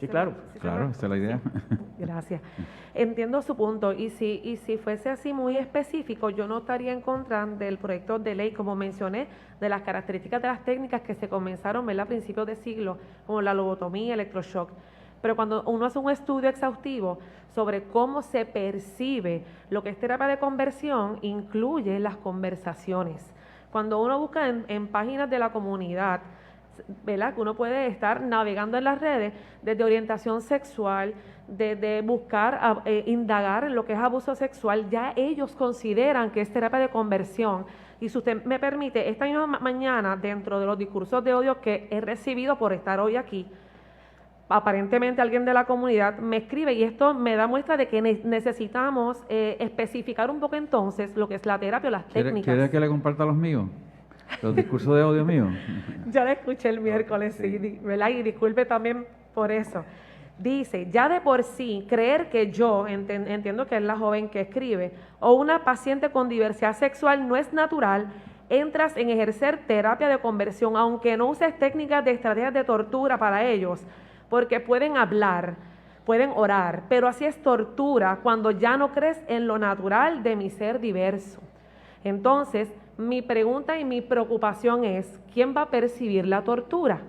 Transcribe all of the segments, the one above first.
Sí, claro, Claro, esa es la idea. Sí. Gracias. Entiendo su punto y si fuese así muy específico, yo no estaría en contra del proyecto de ley, como mencioné, de las características de las técnicas que se comenzaron a principios de siglo, como la lobotomía, electroshock. Pero cuando uno hace un estudio exhaustivo sobre cómo se percibe lo que es terapia de conversión, incluye las conversaciones. Cuando uno busca en páginas de la comunidad, ¿verdad? Que uno puede estar navegando en las redes desde orientación sexual, desde buscar, indagar en lo que es abuso sexual, ya ellos consideran que es terapia de conversión. Y si usted me permite, esta misma mañana, dentro de los discursos de odio que he recibido por estar hoy aquí, aparentemente alguien de la comunidad me escribe y esto me da muestra de que necesitamos especificar un poco entonces lo que es la terapia o las técnicas. ¿Quiere que le comparta los míos? Los discursos de odio míos. Ya la escuché el miércoles, sí, ¿verdad? Y disculpe también por eso. Dice, ya de por sí, creer que yo, entiendo que es la joven que escribe, o una paciente con diversidad sexual no es natural, entras en ejercer terapia de conversión, aunque no uses técnicas de estrategias de tortura para ellos, porque pueden hablar, pueden orar, pero así es tortura cuando ya no crees en lo natural de mi ser diverso. Entonces, mi pregunta y mi preocupación es, ¿quién va a percibir la tortura?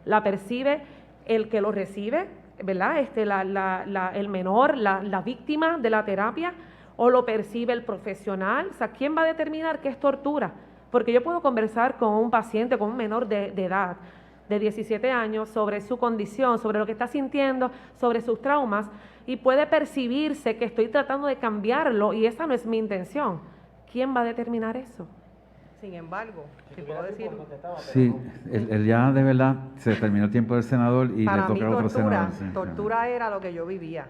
¿La percibe el que lo recibe, ¿verdad? El menor, la víctima de la terapia, o lo percibe el profesional? O sea, ¿quién va a determinar qué es tortura? Porque yo puedo conversar con un paciente, con un menor de edad, de 17 años, sobre su condición, sobre lo que está sintiendo, sobre sus traumas, y puede percibirse que estoy tratando de cambiarlo, y esa no es mi intención. ¿Quién va a determinar eso? Sin embargo, si puedo decir... Sí, él ya de verdad se terminó el tiempo del senador y le toca a otro senador. Sí. Tortura era lo que yo vivía.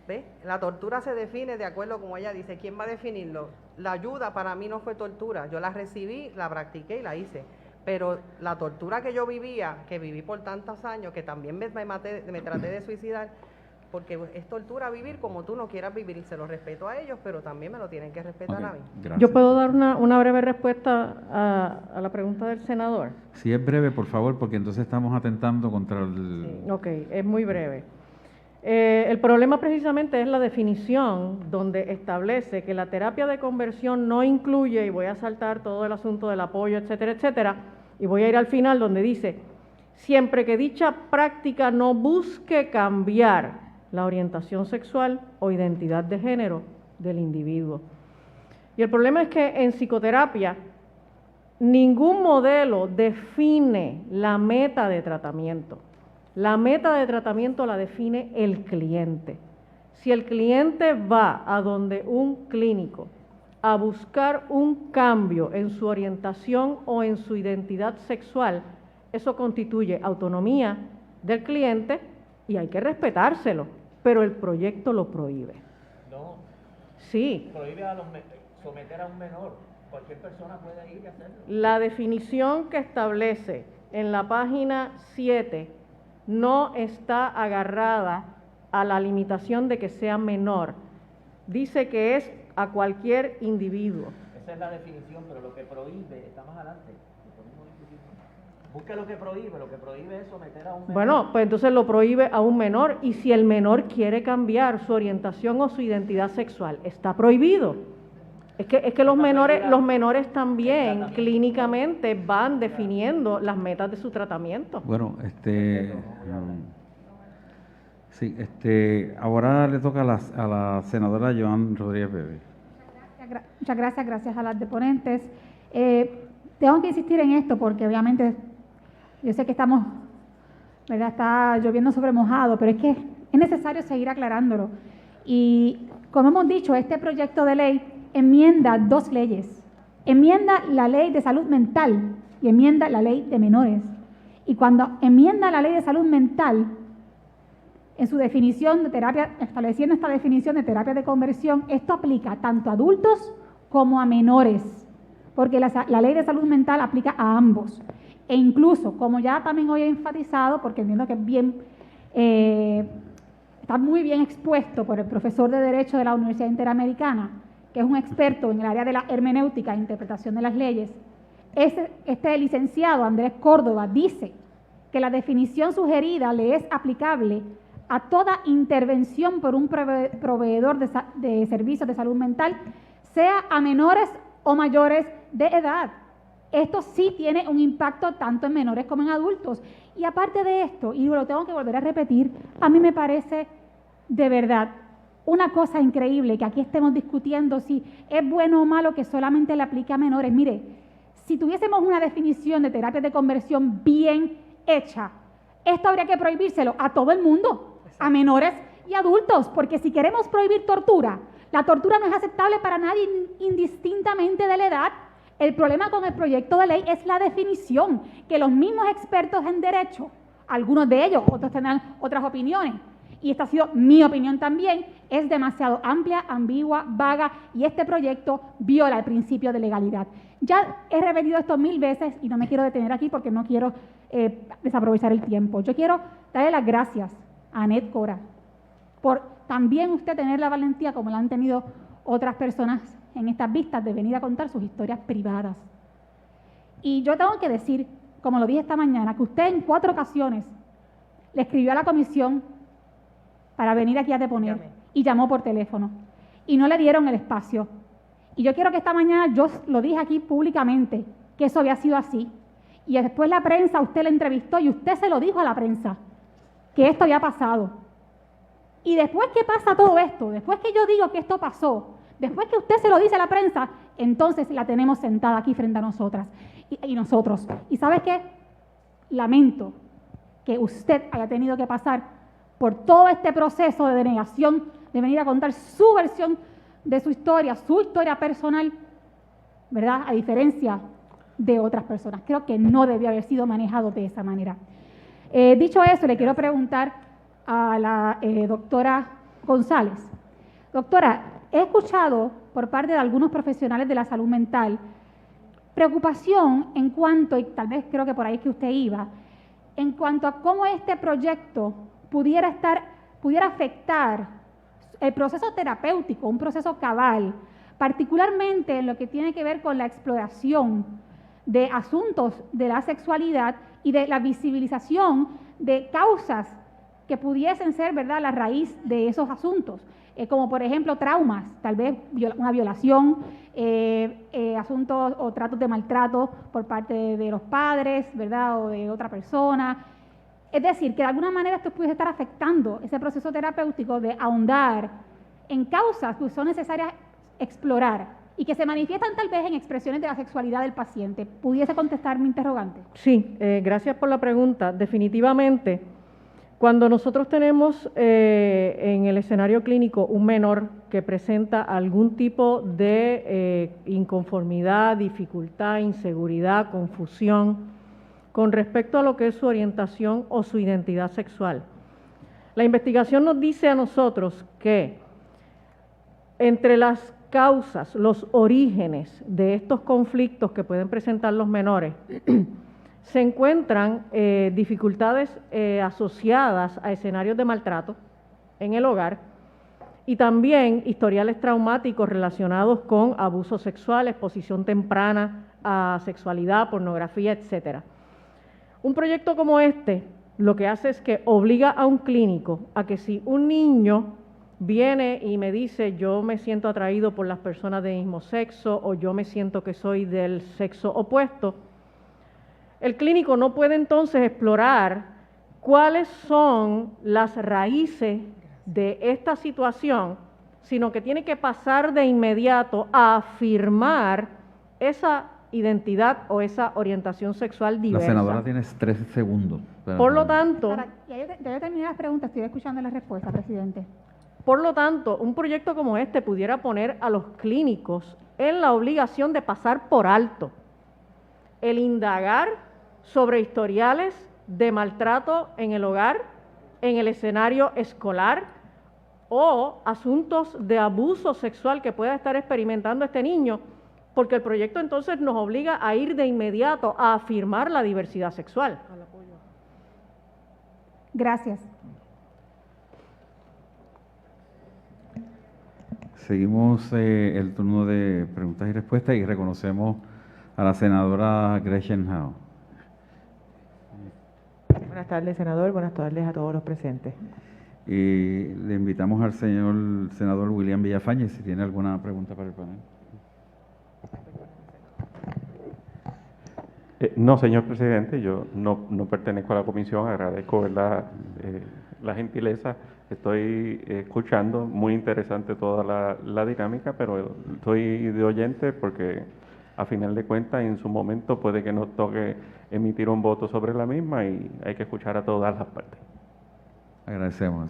¿Ves? La tortura se define de acuerdo como ella dice. ¿Quién va a definirlo? La ayuda para mí no fue tortura. Yo la recibí, la practiqué y la hice. Pero la tortura que yo vivía, que viví por tantos años, que también me traté de suicidar, porque es tortura vivir como tú no quieras vivir, y se lo respeto a ellos, pero también me lo tienen que respetar a mí. Gracias. ¿Yo puedo dar una breve respuesta a la pregunta del senador? Si es breve, por favor, porque entonces estamos atentando contra el... Sí, ok, es muy breve. El problema precisamente es la definición donde establece que la terapia de conversión no incluye, y voy a saltar todo el asunto del apoyo, etcétera, etcétera, y voy a ir al final donde dice, siempre que dicha práctica no busque cambiar la orientación sexual o identidad de género del individuo. Y el problema es que en psicoterapia ningún modelo define la meta de tratamiento. La meta de tratamiento la define el cliente. Si el cliente va a donde un clínico a buscar un cambio en su orientación o en su identidad sexual, eso constituye autonomía del cliente y hay que respetárselo, pero el proyecto lo prohíbe. No. Sí. Prohíbe someter a un menor. Cualquier persona puede ir y hacerlo. La definición que establece en la página 7 no está agarrada a la limitación de que sea menor. Dice que es a cualquier individuo. Esa es la definición, pero lo que prohíbe está más adelante. Busca lo que prohíbe es someter a un menor. Bueno, pues entonces lo prohíbe a un menor, y si el menor quiere cambiar su orientación o su identidad sexual, está prohibido. Es que los menores también clínicamente van definiendo las metas de su tratamiento. Bueno, sí, ahora le toca a la senadora Joan Rodríguez Bebe. Muchas gracias a las deponentes. Tengo que insistir en esto porque obviamente yo sé que estamos, ¿verdad? Está lloviendo sobre mojado, pero es que es necesario seguir aclarándolo. Y como hemos dicho, este proyecto de ley enmienda dos leyes. Enmienda la ley de salud mental y enmienda la ley de menores. Y cuando enmienda la ley de salud mental, en su definición de terapia, estableciendo esta definición de terapia de conversión, esto aplica tanto a adultos como a menores, porque la ley de salud mental aplica a ambos. E incluso, como ya también hoy he enfatizado, porque entiendo que es bien, está muy bien expuesto por el profesor de Derecho de la Universidad Interamericana, que es un experto en el área de la hermenéutica e interpretación de las leyes, este licenciado Andrés Córdoba dice que la definición sugerida le es aplicable a toda intervención por un proveedor de servicios de salud mental, sea a menores o mayores de edad. Esto sí tiene un impacto tanto en menores como en adultos. Y aparte de esto, y lo tengo que volver a repetir, a mí me parece de verdad una cosa increíble que aquí estemos discutiendo si es bueno o malo que solamente le aplique a menores. Mire, si tuviésemos una definición de terapia de conversión bien hecha, esto habría que prohibírselo a todo el mundo, a menores y adultos, porque si queremos prohibir tortura, la tortura no es aceptable para nadie indistintamente de la edad. El problema con el proyecto de ley es la definición, que los mismos expertos en derecho, algunos de ellos, otros tendrán otras opiniones, y esta ha sido mi opinión también, es demasiado amplia, ambigua, vaga, y este proyecto viola el principio de legalidad. Ya he repetido esto 1000 veces y no me quiero detener aquí porque no quiero desaprovechar el tiempo. Yo quiero darle las gracias a Anet Cora por también usted tener la valentía, como la han tenido otras personas en estas vistas, de venir a contar sus historias privadas. Y yo tengo que decir, como lo dije esta mañana, que usted en 4 ocasiones le escribió a la comisión para venir aquí a deponer y llamó por teléfono y no le dieron el espacio. Y yo quiero que esta mañana, yo lo dije aquí públicamente, que eso había sido así. Y después la prensa, usted la entrevistó y usted se lo dijo a la prensa, que esto había pasado. Y después que pasa todo esto, después que yo digo que esto pasó, después que usted se lo dice a la prensa, entonces la tenemos sentada aquí frente a nosotras y nosotros. ¿Y sabes qué? Lamento que usted haya tenido que pasar por todo este proceso de denegación, de venir a contar su versión de su historia personal, ¿verdad? A diferencia de otras personas. Creo que no debió haber sido manejado de esa manera. Dicho eso, le quiero preguntar a la doctora González. Doctora, he escuchado por parte de algunos profesionales de la salud mental preocupación en cuanto, y tal vez creo que por ahí es que usted iba, en cuanto a cómo este proyecto pudiera afectar el proceso terapéutico, un proceso cabal, particularmente en lo que tiene que ver con la exploración de asuntos de la sexualidad y de la visibilización de causas que pudiesen ser, ¿verdad?, la raíz de esos asuntos, como por ejemplo traumas, tal vez una violación, asuntos o tratos de maltrato por parte de los padres, ¿verdad?, o de otra persona. Es decir, que de alguna manera esto puede estar afectando ese proceso terapéutico de ahondar en causas que son necesarias explorar y que se manifiestan tal vez en expresiones de la sexualidad del paciente. ¿Pudiese contestar mi interrogante? Sí, gracias por la pregunta. Definitivamente, cuando nosotros tenemos en el escenario clínico un menor que presenta algún tipo de inconformidad, dificultad, inseguridad, confusión con respecto a lo que es su orientación o su identidad sexual, la investigación nos dice a nosotros que entre las causas, los orígenes de estos conflictos que pueden presentar los menores, se encuentran dificultades asociadas a escenarios de maltrato en el hogar y también historiales traumáticos relacionados con abuso sexual, exposición temprana a sexualidad, pornografía, etcétera. Un proyecto como este lo que hace es que obliga a un clínico a que si un niño viene y me dice yo me siento atraído por las personas del mismo sexo o yo me siento que soy del sexo opuesto, el clínico no puede entonces explorar cuáles son las raíces de esta situación, sino que tiene que pasar de inmediato a afirmar esa identidad o esa orientación sexual diversa. La senadora tiene 13 segundos. Por lo tanto, Ya terminé las preguntas, estoy escuchando la respuesta, presidente. Por lo tanto, un proyecto como este pudiera poner a los clínicos en la obligación de pasar por alto el indagar sobre historiales de maltrato en el hogar, en el escenario escolar o asuntos de abuso sexual que pueda estar experimentando este niño, porque el proyecto entonces nos obliga a ir de inmediato a afirmar la diversidad sexual. Gracias. Seguimos el turno de preguntas y respuestas y reconocemos a la senadora Gretchen Howe. Buenas tardes, senador. Buenas tardes a todos los presentes. Y le invitamos al señor senador William Villafañe si tiene alguna pregunta para el panel. No, señor presidente, yo no pertenezco a la comisión, agradezco, ¿verdad?, la gentileza. Estoy escuchando, muy interesante toda la dinámica, pero estoy de oyente porque a final de cuentas en su momento puede que nos toque emitir un voto sobre la misma y hay que escuchar a todas las partes. Agradecemos.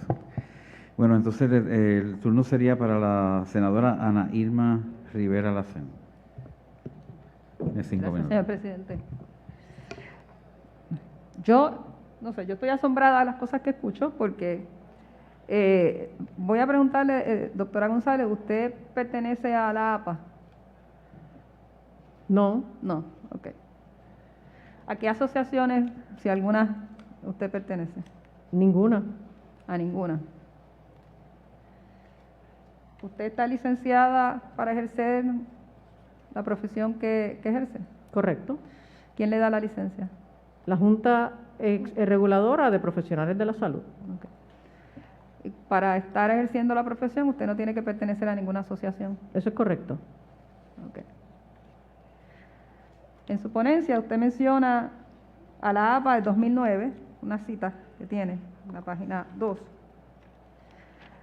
Bueno, entonces el turno sería para la senadora Ana Irma Rivera Lacén. Tiene 5 Gracias, minutos. señor presidente. Yo, no sé, yo estoy asombrada de las cosas que escucho porque voy a preguntarle, doctora González, ¿usted pertenece a la APA? No, No, ok. ¿A qué asociaciones, si alguna, usted pertenece? ninguna. A ninguna. ¿Usted está licenciada para ejercer la profesión que ejerce? Correcto. ¿Quién le da la licencia? La Junta Reguladora de Profesionales de la Salud. Ok. Y para estar ejerciendo la profesión, usted no tiene que pertenecer a ninguna asociación. Eso es correcto. Ok. En su ponencia, usted menciona a la APA de 2009, una cita que tiene en la página 2.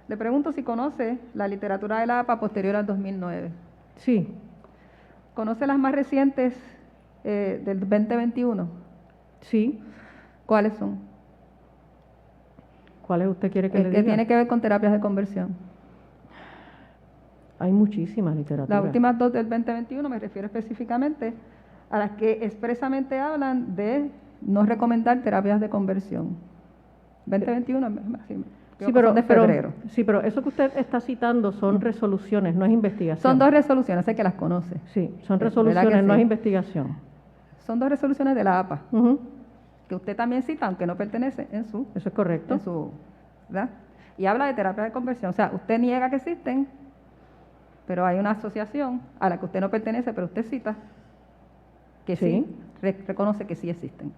Le pregunto si conoce la literatura de la APA posterior al 2009. Sí, ¿Conoce las más recientes del 2021? sí. ¿Cuáles son? ¿Cuáles usted quiere que le Que diga? tiene que ver con terapias de conversión. Hay muchísima literatura. Las últimas dos del 2021 me refiero específicamente a las que expresamente hablan de no recomendar terapias de conversión. 2021, Sí, pero, de febrero. pero eso que usted está citando son resoluciones, no es investigación. Son dos resoluciones, sé que las conoce. Sí, son ¿Verdad resoluciones, que no sí? es investigación. Son dos resoluciones de la APA, Ujú, que usted también cita, aunque no pertenece eso es correcto. ¿verdad? Y habla de terapia de conversión. O sea, usted niega que existen, pero hay una asociación a la que usted no pertenece, pero usted cita que sí, reconoce que sí existen.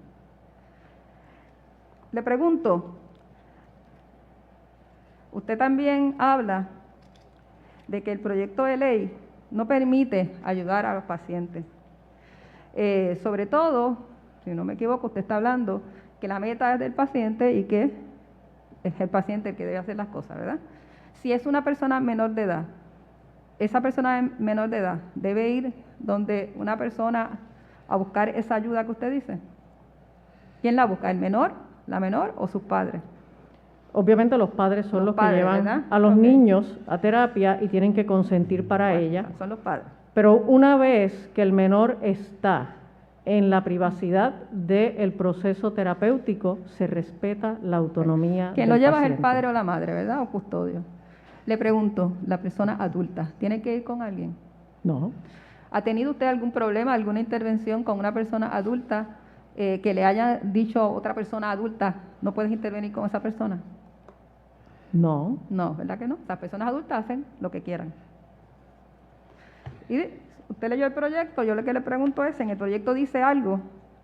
Le pregunto, usted también habla de que el proyecto de ley no permite ayudar a los pacientes. Sobre todo, si no me equivoco, usted está hablando que la meta es del paciente y que es el paciente el que debe hacer las cosas, ¿verdad? Si es una persona menor de edad, esa persona menor de edad debe ir donde una persona a buscar esa ayuda que usted dice. ¿Quién la busca? ¿El menor, la menor o sus padres? Obviamente los padres son los que padres, llevan ¿verdad? a los Ok. niños a terapia y tienen que consentir para Bueno, ella. Son los padres. Pero una vez que el menor está en la privacidad del proceso terapéutico, se respeta la autonomía Quien del lo lleva es el paciente. padre o la madre, ¿verdad? O custodio. Le pregunto, la persona adulta, ¿tiene que ir con alguien? No, ¿Ha tenido usted algún problema, alguna intervención con una persona adulta que le haya dicho a otra persona adulta, no puedes intervenir con esa persona? no. No, ¿verdad que no? Las personas adultas hacen lo que quieran. Y usted leyó el proyecto, yo lo que le pregunto es, en el proyecto dice algo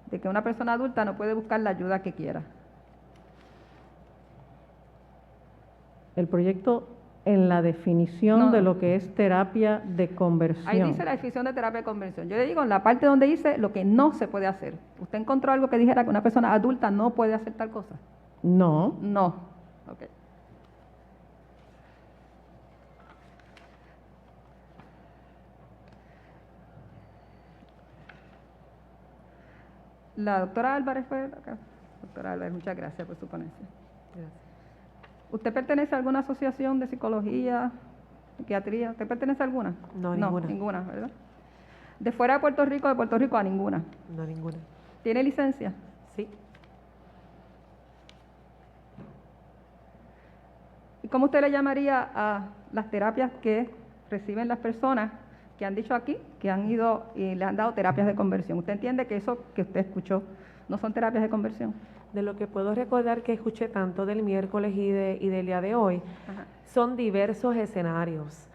de que una persona adulta no puede buscar la ayuda que quiera. El proyecto en la definición No. de lo que es terapia de conversión. Ahí dice la definición de terapia de conversión. Yo le digo en la parte donde dice lo que no se puede hacer. ¿Usted encontró algo que dijera que una persona adulta no puede hacer tal cosa? No, No. Ok. La doctora Álvarez fue acá. Doctora Álvarez, muchas gracias por su ponencia. ¿Usted pertenece a alguna asociación de psicología, psiquiatría? ¿Usted pertenece a alguna? No, ninguna. Ninguna, ¿verdad? De fuera de Puerto Rico a ninguna. No, ninguna. ¿Tiene licencia? Sí. ¿Y cómo usted le llamaría a las terapias que reciben las personas que han dicho aquí, que han ido y le han dado terapias de conversión? ¿Usted entiende que eso que usted escuchó no son terapias de conversión? De lo que puedo recordar que escuché tanto del miércoles y del día de hoy, Ajá. son diversos escenarios.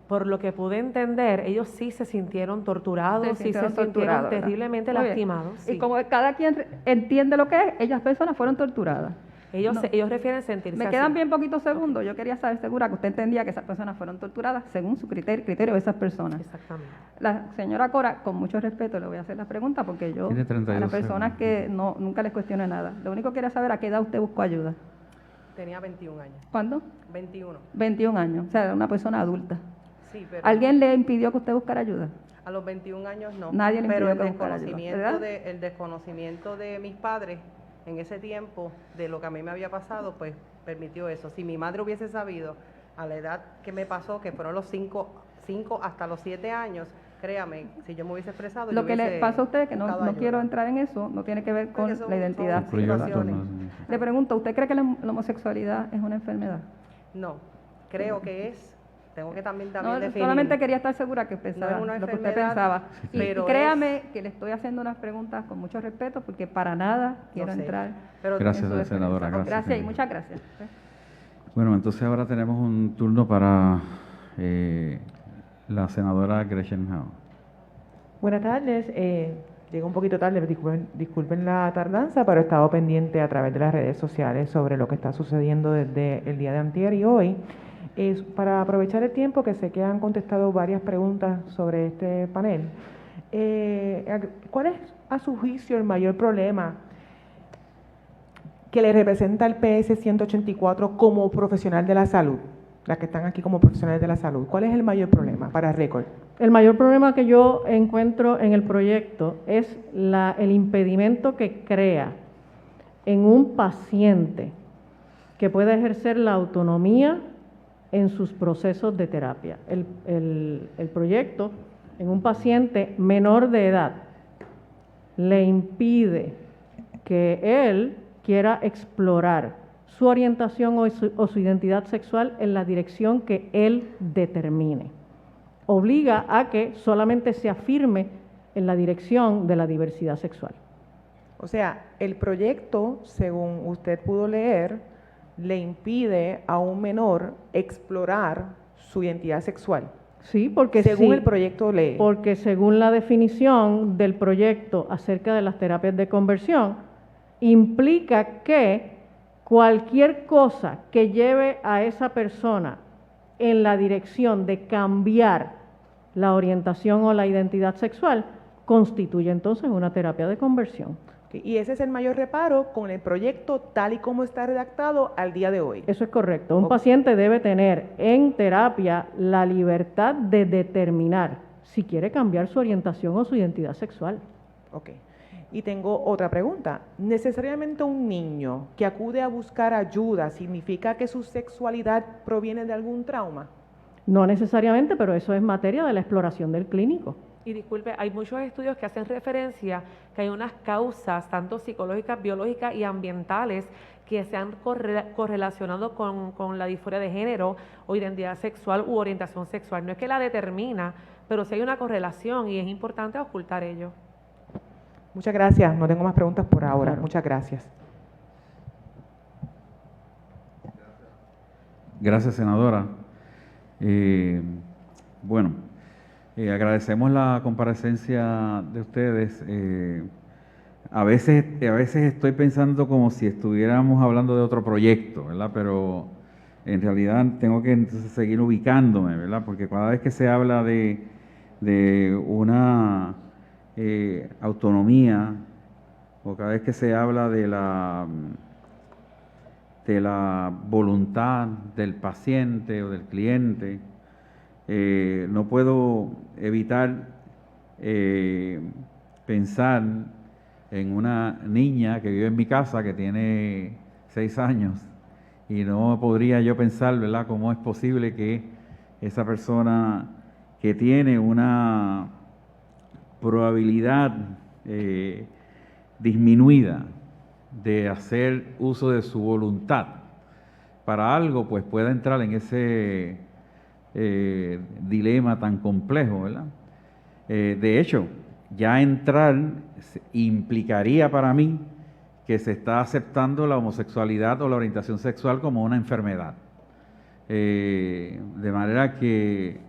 Por lo que pude entender, ellos sí se sintieron torturados, Se sí se sintieron sintieron torturados, ¿verdad? terriblemente Muy bien. lastimados. Y sí. como cada quien entiende lo que es, ellas personas fueron torturadas. Ellos, No. ellos refieren sentirse Me así. quedan bien poquitos segundos. Yo quería saber segura que usted entendía que esas personas fueron torturadas según su criterio de esas personas. Exactamente. La señora Cora, con mucho respeto, le voy a hacer la pregunta porque yo Tiene 32 a las personas segundos. que nunca les cuestioné nada. Lo único que quería saber a qué edad usted buscó ayuda. Tenía 21 años. ¿Cuándo? 21. 21 años, o sea, era una persona adulta. Sí, pero ¿Alguien le impidió que usted buscara ayuda? a los 21 años no. Nadie le pero impidió el que buscara ayuda, desconocimiento, ¿verdad? el desconocimiento de mis padres en ese tiempo de lo que a mí me había pasado, pues permitió eso. Si mi madre hubiese sabido a la edad que me pasó, que fueron los 5 hasta los 7 años, créame, si yo me hubiese expresado, Lo yo que le hubiese pasa a usted, que no buscado ayuda. quiero entrar en eso, no tiene que ver con Porque son- la identidad. son situaciones. Le pregunto, ¿usted cree que la homosexualidad es una enfermedad? No, creo que es, tengo que también No, definir. solamente quería estar segura que pensaba No es una lo que usted enfermedad, pensaba. Y pero créame que le estoy haciendo unas preguntas con mucho respeto porque para nada quiero sé, entrar pero Gracias, en su defensa. senadora, gracias, Gracias y señora. muchas gracias. Bueno, entonces ahora tenemos un turno para la senadora Gretchen Howe. Buenas tardes. Llego un poquito tarde, disculpen la tardanza, pero he estado pendiente a través de las redes sociales sobre lo que está sucediendo desde el día de antier y hoy. Es para aprovechar el tiempo que sé que han contestado varias preguntas sobre este panel. ¿Cuál es, a su juicio, el mayor problema que le representa el PS 184 como profesional de la salud? Las que están aquí como profesionales de la salud. ¿Cuál es el mayor problema para récord? El mayor problema que yo encuentro en el proyecto es el impedimento que crea en un paciente que pueda ejercer la autonomía en sus procesos de terapia. El proyecto en un paciente menor de edad le impide que él quiera explorar su orientación o su identidad sexual en la dirección que él determine. Obliga a que solamente se afirme en la dirección de la diversidad sexual. O sea, el proyecto, según usted pudo leer, le impide a un menor explorar su identidad sexual. Sí, porque según sí, el proyecto lee. porque según la definición del proyecto acerca de las terapias de conversión, implica que cualquier cosa que lleve a esa persona en la dirección de cambiar la orientación o la identidad sexual constituye entonces una terapia de conversión. Ok, y ese es el mayor reparo con el proyecto tal y como está redactado al día de hoy. Eso es correcto. Un Ok. paciente debe tener en terapia la libertad de determinar si quiere cambiar su orientación o su identidad sexual. Ok. Y tengo otra pregunta. ¿Necesariamente un niño que acude a buscar ayuda significa que su sexualidad proviene de algún trauma? No necesariamente, pero eso es materia de la exploración del clínico. Y disculpe, hay muchos estudios que hacen referencia que hay unas causas, tanto psicológicas, biológicas y ambientales, que se han correlacionado con la disforia de género o identidad sexual u orientación sexual. No es que la determina, pero sí hay una correlación y es importante ocultar ello. Muchas gracias. No tengo más preguntas por ahora. Claro. Muchas gracias. Gracias, senadora. Bueno, agradecemos la comparecencia de ustedes. A veces estoy pensando como si estuviéramos hablando de otro proyecto, ¿verdad? Pero en realidad tengo que entonces seguir ubicándome, ¿verdad? Porque cada vez que se habla de una autonomía, o cada vez que se habla de la voluntad del paciente o del cliente, no puedo evitar pensar en una niña que vive en mi casa que tiene 6 años y no podría yo pensar, ¿verdad?, cómo es posible que esa persona que tiene una probabilidad disminuida de hacer uso de su voluntad para algo, pues pueda entrar en ese dilema tan complejo, ¿verdad? De hecho, ya entrar implicaría para mí que se está aceptando la homosexualidad o la orientación sexual como una enfermedad. De manera que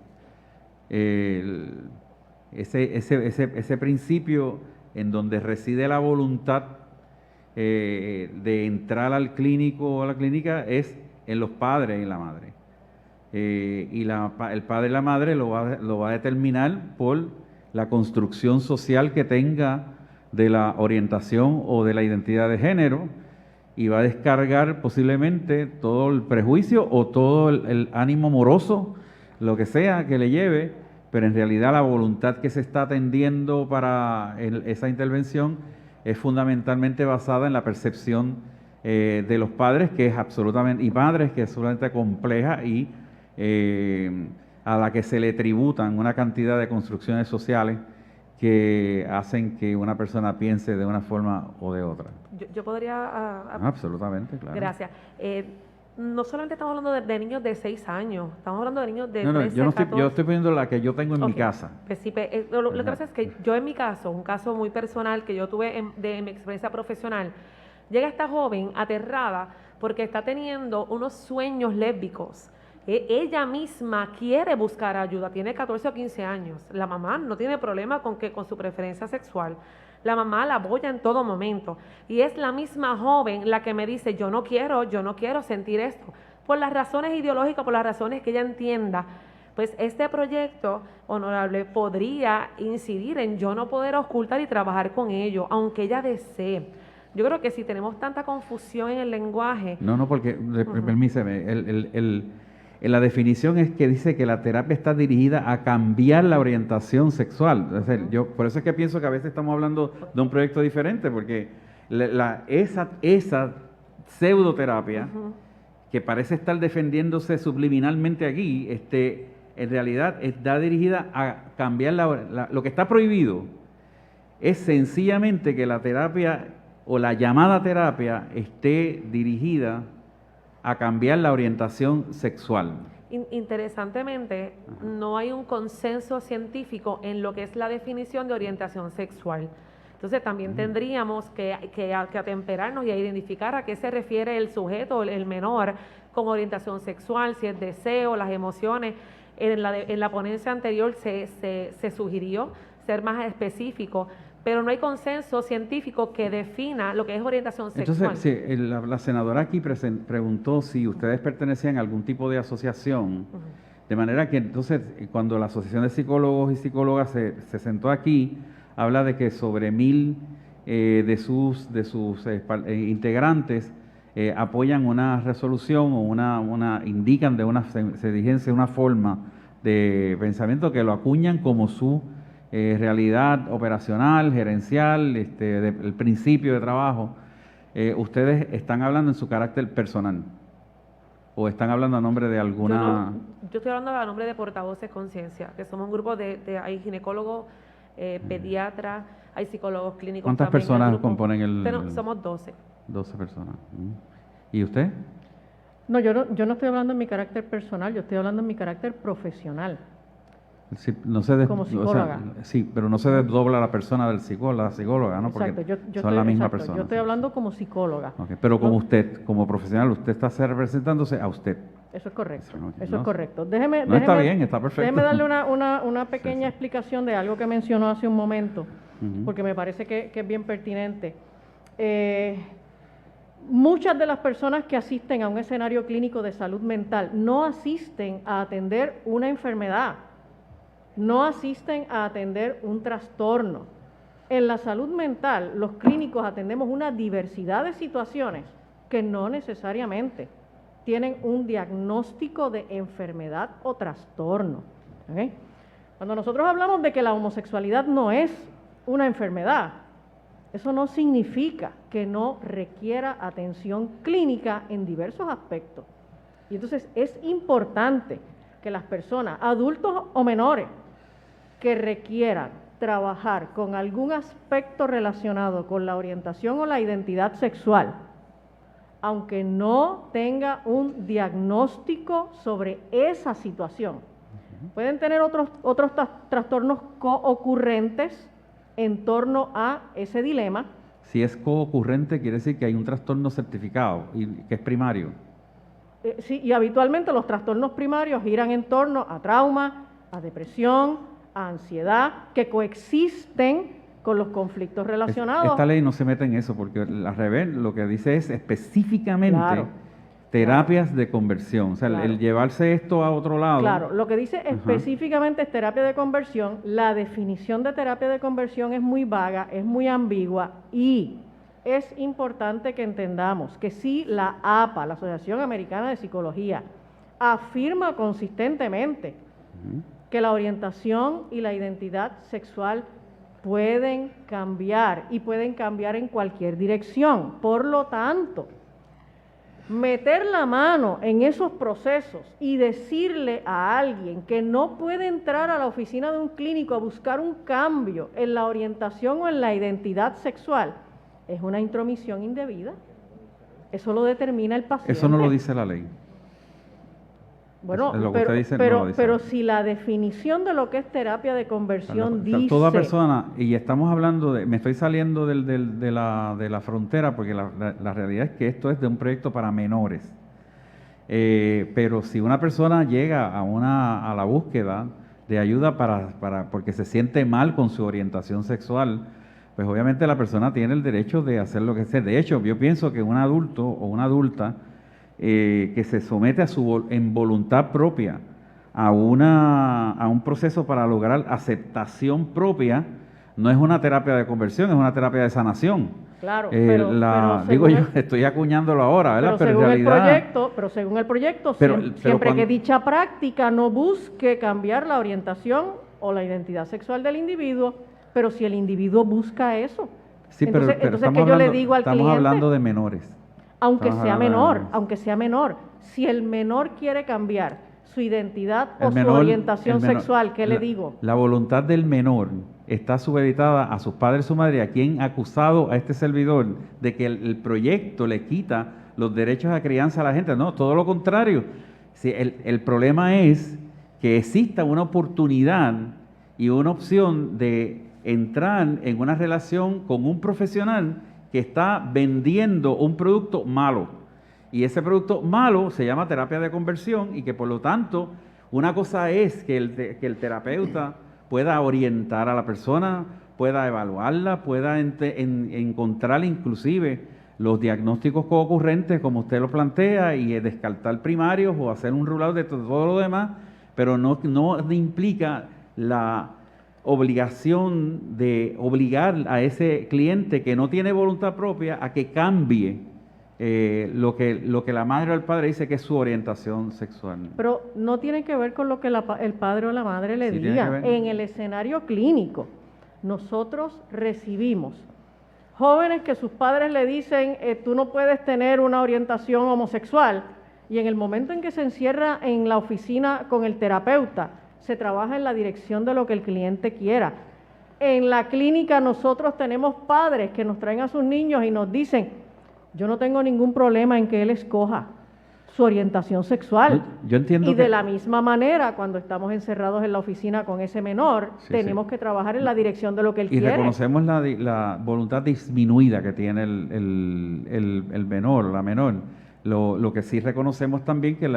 ese principio en donde reside la voluntad de entrar al clínico o a la clínica es en los padres y la madre. El padre y la madre lo va a determinar por la construcción social que tenga de la orientación o de la identidad de género, y va a descargar posiblemente todo el prejuicio o todo el ánimo moroso, lo que sea que le lleve, pero en realidad la voluntad que se está atendiendo para esa intervención es fundamentalmente basada en la percepción de los padres, que es absolutamente, y madres, que es absolutamente compleja y a la que se le tributan una cantidad de construcciones sociales que hacen que una persona piense de una forma o de otra. Yo podría... Absolutamente, claro. Gracias. No solamente estamos hablando de niños de 6 años, estamos hablando de niños de No, 13, yo 14. estoy poniendo la que yo tengo en mi Ok. casa. Pues sí, lo que pasa es que yo en mi caso, un caso muy personal que yo tuve de mi experiencia profesional, llega esta joven aterrada porque está teniendo unos sueños lésbicos. Ella misma quiere buscar ayuda, tiene 14 o 15 años. La mamá no tiene problema con su preferencia sexual. La mamá la apoya en todo momento. Y es la misma joven la que me dice, yo no quiero sentir esto. Por las razones ideológicas, por las razones que ella entienda, pues este proyecto, honorable, podría incidir en yo no poder ocultar y trabajar con ello, aunque ella desee. Yo creo que si tenemos tanta confusión en el lenguaje... No, porque, permíseme, la definición es que dice que la terapia está dirigida a cambiar la orientación sexual. O sea, por eso es que pienso que a veces estamos hablando de un proyecto diferente, porque esa pseudoterapia que parece estar defendiéndose subliminalmente aquí, en realidad está dirigida a cambiar lo que está prohibido es sencillamente que la terapia o la llamada terapia esté dirigida a cambiar la orientación sexual. Interesantemente, no hay un consenso científico en lo que es la definición de orientación sexual. Entonces también tendríamos que atemperarnos y a identificar a qué se refiere el sujeto, el menor, con orientación sexual, si es deseo, las emociones. En la ponencia anterior se sugirió ser más específico, pero no hay consenso científico que defina lo que es orientación sexual. Entonces, sí, la senadora aquí preguntó si ustedes pertenecían a algún tipo de asociación, de manera que entonces cuando la Asociación de Psicólogos y Psicólogas se sentó aquí, habla de que sobre 1000 de sus integrantes apoyan una resolución o indican se dirigen una forma de pensamiento que lo acuñan como su realidad operacional, gerencial, el principio de trabajo. ¿Ustedes están hablando en su carácter personal o están hablando a nombre de alguna...? Yo estoy hablando a nombre de Portavoces Conciencia, que somos un grupo hay ginecólogos, pediatras, hay psicólogos clínicos. ¿Cuántas personas componen el...? Somos 12. 12 personas. ¿Y usted? No, yo no estoy hablando en mi carácter personal, yo estoy hablando en mi carácter profesional. Sí, como psicóloga. Sí, pero no se desdobla la persona del psicólogo, la psicóloga, ¿no? Porque son la misma persona. Yo estoy hablando como psicóloga. Okay, pero como usted, como profesional, usted está representándose a usted. Eso es correcto. Okay, Eso no, es correcto. Está bien, está perfecto. Déjeme darle una pequeña explicación de algo que mencionó hace un momento, porque me parece que es bien pertinente. Muchas de las personas que asisten a un escenario clínico de salud mental no asisten a atender una enfermedad, no asisten a atender un trastorno. En la salud mental, los clínicos atendemos una diversidad de situaciones que no necesariamente tienen un diagnóstico de enfermedad o trastorno. ¿Okay? Cuando nosotros hablamos de que la homosexualidad no es una enfermedad, eso no significa que no requiera atención clínica en diversos aspectos. Y entonces es importante que las personas, adultos o menores, que requieran trabajar con algún aspecto relacionado con la orientación o la identidad sexual, aunque no tenga un diagnóstico sobre esa situación. Pueden tener otros trastornos coocurrentes en torno a ese dilema. Si es coocurrente, quiere decir que hay un trastorno certificado y que es primario. Sí, y habitualmente los trastornos primarios giran en torno a trauma, a depresión, a ansiedad, que coexisten con los conflictos relacionados. Esta ley no se mete en eso, porque al revés, lo que dice es específicamente Claro, terapias de conversión. O sea, Claro. el llevarse esto a otro lado. Claro, lo que dice específicamente es terapia de conversión. La definición de terapia de conversión es muy vaga, es muy ambigua y es importante que entendamos que si la APA, la Asociación Americana de Psicología, afirma consistentemente que la orientación y la identidad sexual pueden cambiar y pueden cambiar en cualquier dirección. Por lo tanto, meter la mano en esos procesos y decirle a alguien que no puede entrar a la oficina de un clínico a buscar un cambio en la orientación o en la identidad sexual es una intromisión indebida. Eso lo determina el paciente. Eso no lo dice la ley. Bueno, Lo que usted dice no pero, lo dice. pero si la definición de lo que es terapia de conversión dice... Toda persona, y estamos hablando de, me estoy saliendo de la frontera, porque la realidad es que esto es de un proyecto para menores. Pero si una persona llega a la búsqueda de ayuda porque se siente mal con su orientación sexual, pues obviamente la persona tiene el derecho de hacer lo que sea. De hecho, yo pienso que un adulto o una adulta que se somete en voluntad propia a un proceso para lograr aceptación propia, no es una terapia de conversión, es una terapia de sanación. Claro, pero digo según yo, estoy acuñándolo ahora, ¿verdad? Pero en realidad, según el proyecto, Pero siempre cuando- que dicha práctica no busque cambiar la orientación o la identidad sexual del individuo, pero si el individuo busca eso. sí, entonces, pero entonces estamos que yo le hablando, digo al estamos cliente, hablando de menores. aunque estamos sea hablando de menor, menores. aunque sea menor, si el menor quiere cambiar su identidad o El su menor- orientación el menor- sexual, ¿qué le la- digo? La voluntad del menor está supeditada a sus padres y su madre, a quien ha acusado a este servidor de que el proyecto le quita los derechos a crianza a la gente. No, todo lo contrario. Si el problema es que exista una oportunidad y una opción de entrar en una relación con un profesional que está vendiendo un producto malo. Y ese producto malo se llama terapia de conversión y que por lo tanto una cosa es que el terapeuta pueda orientar a la persona, pueda evaluarla, pueda encontrar inclusive los diagnósticos co-ocurrentes como usted lo plantea y descartar primarios o hacer un rulado de todo lo demás, pero no implica la obligación de obligar a ese cliente que no tiene voluntad propia a que cambie lo que la madre o el padre dice que es su orientación sexual. Pero no tiene que ver con lo que el padre o la madre le Sí, tiene digan. que ver. En el escenario clínico, nosotros recibimos jóvenes que sus padres le dicen, tú no puedes tener una orientación homosexual, y en el momento en que se encierra en la oficina con el terapeuta, se trabaja en la dirección de lo que el cliente quiera. En la clínica nosotros tenemos padres que nos traen a sus niños y nos dicen, yo no tengo ningún problema en que él escoja su orientación sexual. Yo entiendo Y de que- la misma manera, cuando estamos encerrados en la oficina con ese menor, Sí, tenemos sí. que trabajar en la dirección de lo que él Y quiere. reconocemos la voluntad disminuida que tiene el menor, la menor. Lo que sí reconocemos también que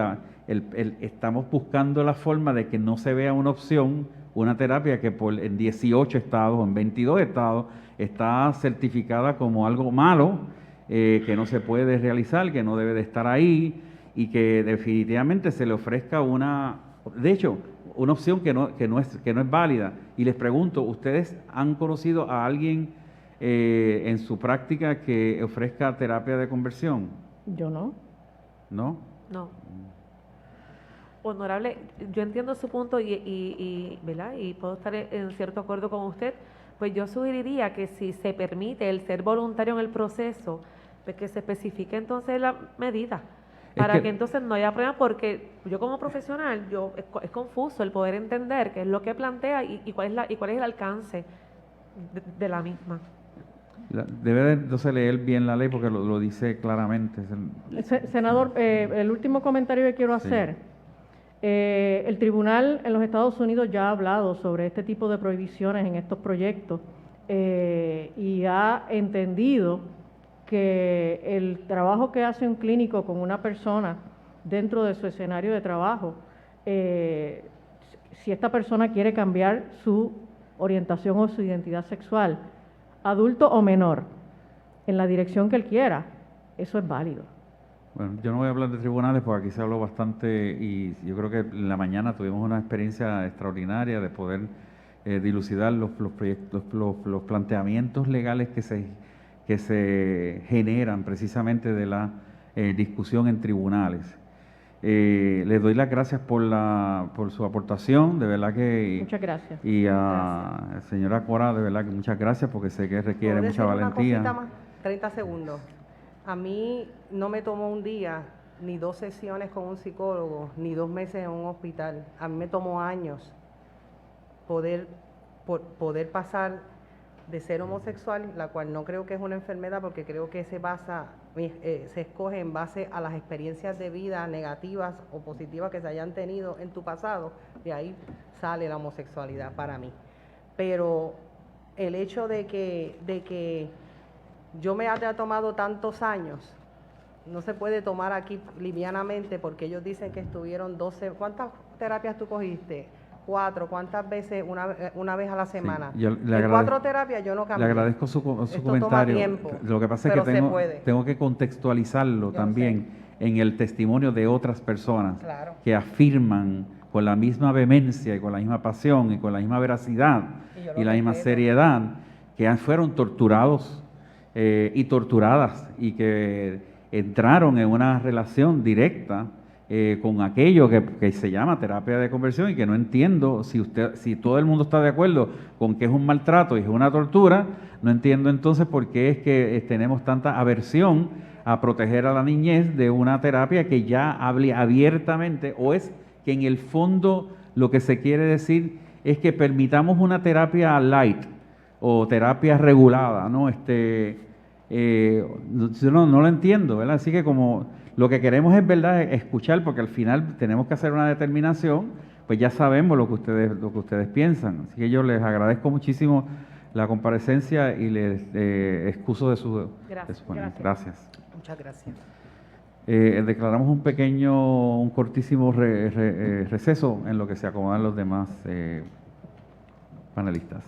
estamos buscando la forma de que no se vea una opción, una terapia que en 18 estados o en 22 estados está certificada como algo malo, que no se puede realizar, que no debe de estar ahí y que definitivamente se le ofrezca una opción que no es válida. Y les pregunto, ¿ustedes han conocido a alguien en su práctica que ofrezca terapia de conversión? Yo no. ¿No? No. Honorable, yo entiendo su punto ¿verdad? Y puedo estar en cierto acuerdo con usted, pues yo sugeriría que si se permite el ser voluntario en el proceso, pues que se especifique entonces la medida, para que entonces no haya problema, porque yo como profesional, es confuso el poder entender qué es lo que plantea y cuál es el alcance de la misma. Debe de entonces leer bien la ley porque lo dice claramente. Senador, el último comentario que quiero Sí. hacer. El tribunal en los Estados Unidos ya ha hablado sobre este tipo de prohibiciones en estos proyectos y ha entendido que el trabajo que hace un clínico con una persona dentro de su escenario de trabajo, si esta persona quiere cambiar su orientación o su identidad sexual, adulto o menor, en la dirección que él quiera, eso es válido. Bueno, yo no voy a hablar de tribunales porque aquí se habló bastante y yo creo que en la mañana tuvimos una experiencia extraordinaria de poder dilucidar los planteamientos legales que se generan precisamente de la discusión en tribunales. Les doy las gracias por su aportación, de verdad que... Muchas gracias. Y a señora Cora, de verdad que muchas gracias porque sé que requiere ¿Puedo mucha decir una valentía. cosita más? 30 segundos. A mí no me tomó un día, ni 2 sesiones con un psicólogo, ni 2 meses en un hospital. A mí me tomó años poder pasar de ser homosexual, la cual no creo que es una enfermedad, porque creo que se escoge en base a las experiencias de vida negativas o positivas que se hayan tenido en tu pasado, de ahí sale la homosexualidad para mí. Pero el hecho de que yo me haya tomado tantos años, no se puede tomar aquí livianamente, porque ellos dicen que estuvieron 12, ¿cuántas terapias tú cogiste? 4, ¿cuántas veces? Una vez a la semana. Sí, yo le en 4 terapias yo no cambié. Le agradezco su Esto comentario. toma tiempo, Lo que pasa es pero que se puede. tengo que contextualizarlo Yo también en el testimonio de otras personas Claro. que afirman con la misma vehemencia y con la misma pasión y con la misma veracidad Y yo lo y la misma respeto. seriedad que fueron torturados y torturadas y que entraron en una relación directa con aquello que se llama terapia de conversión y que no entiendo si todo el mundo está de acuerdo con que es un maltrato y es una tortura, no entiendo entonces por qué es que tenemos tanta aversión a proteger a la niñez de una terapia que ya hable abiertamente, o es que en el fondo lo que se quiere decir es que permitamos una terapia light o terapia regulada, ¿no? Yo no lo entiendo, ¿verdad? Así que como lo que queremos es, ¿verdad?, escuchar, porque al final tenemos que hacer una determinación, pues ya sabemos lo que ustedes piensan. Así que yo les agradezco muchísimo la comparecencia y les excuso de su ponencia. Gracias. Muchas gracias. Declaramos un cortísimo receso en lo que se acomodan los demás panelistas.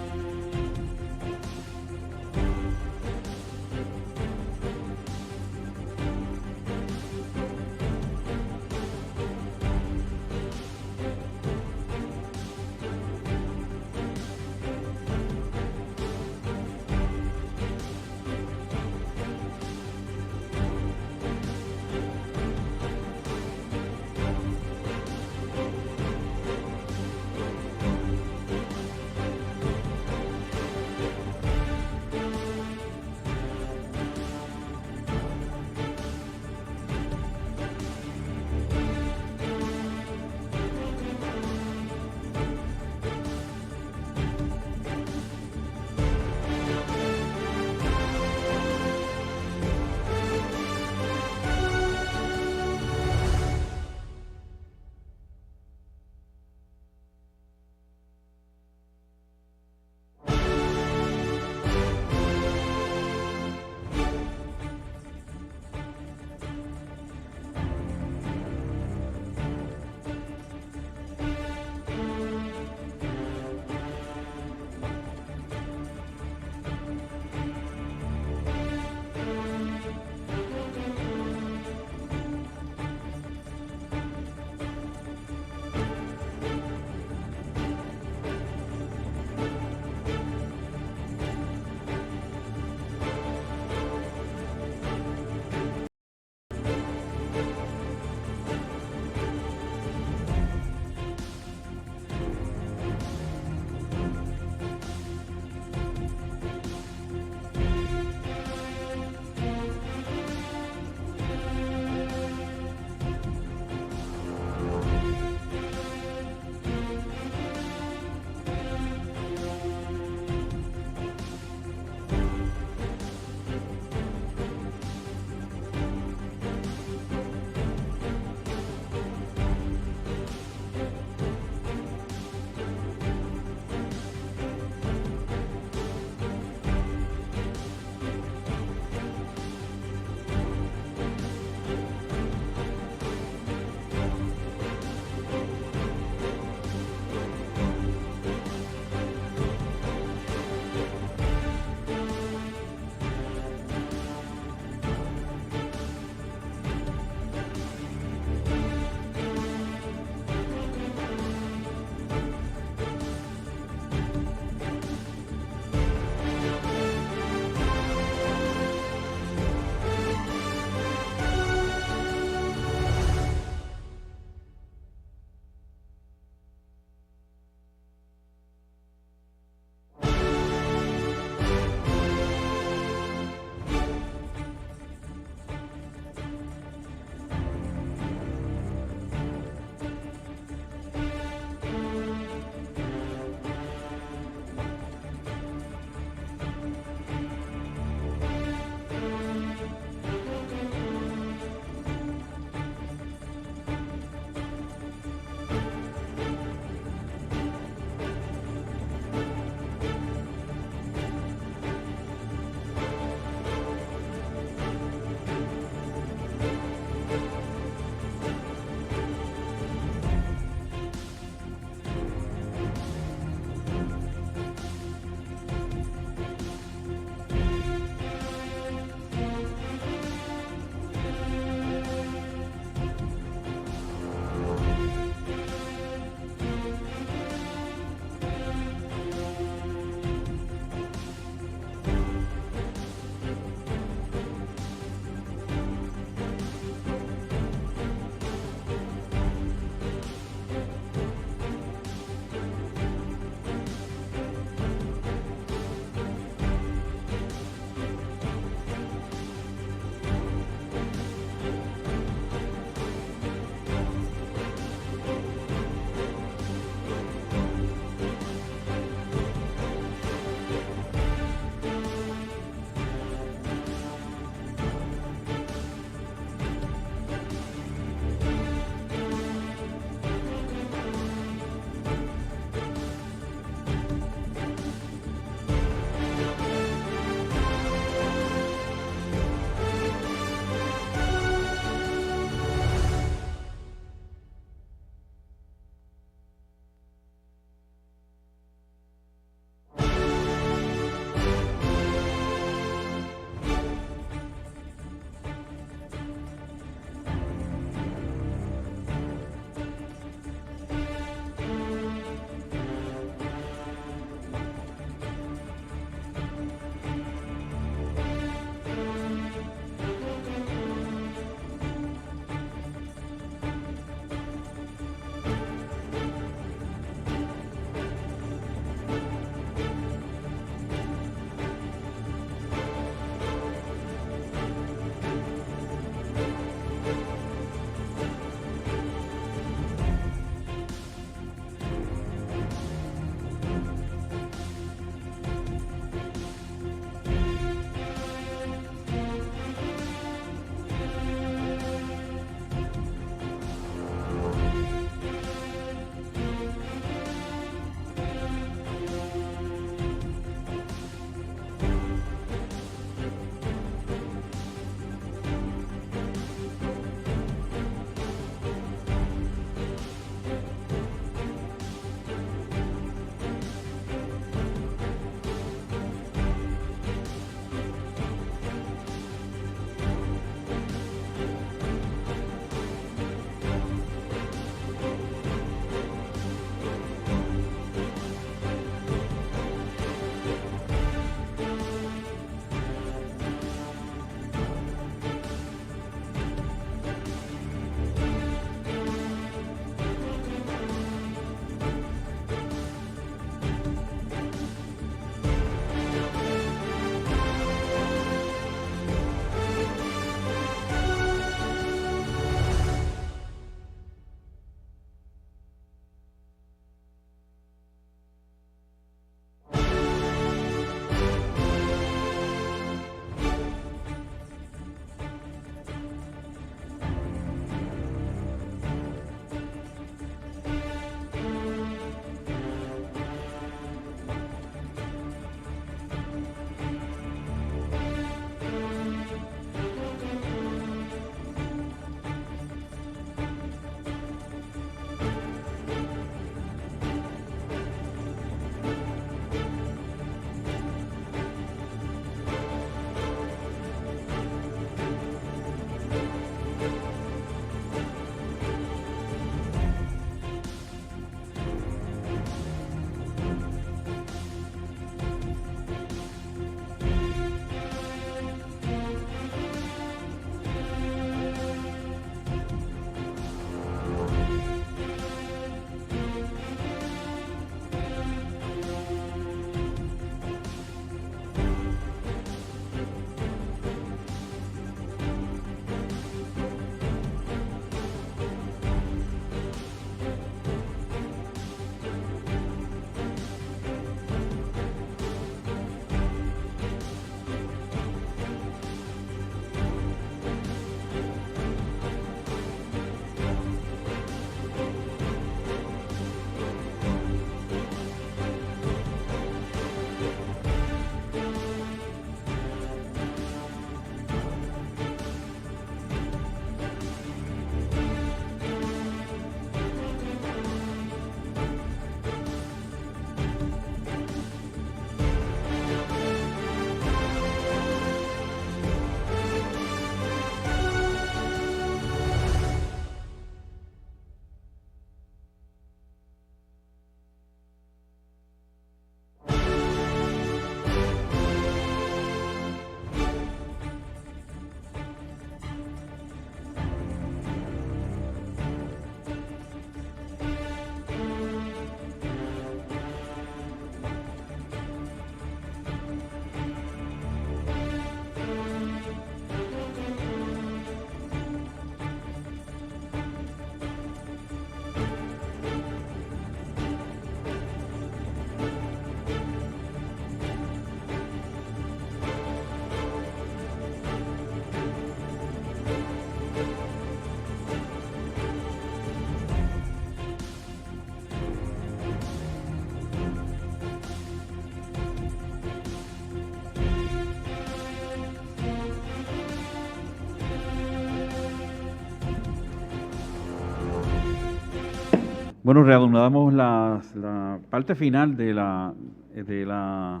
Bueno, reanudamos la parte final de la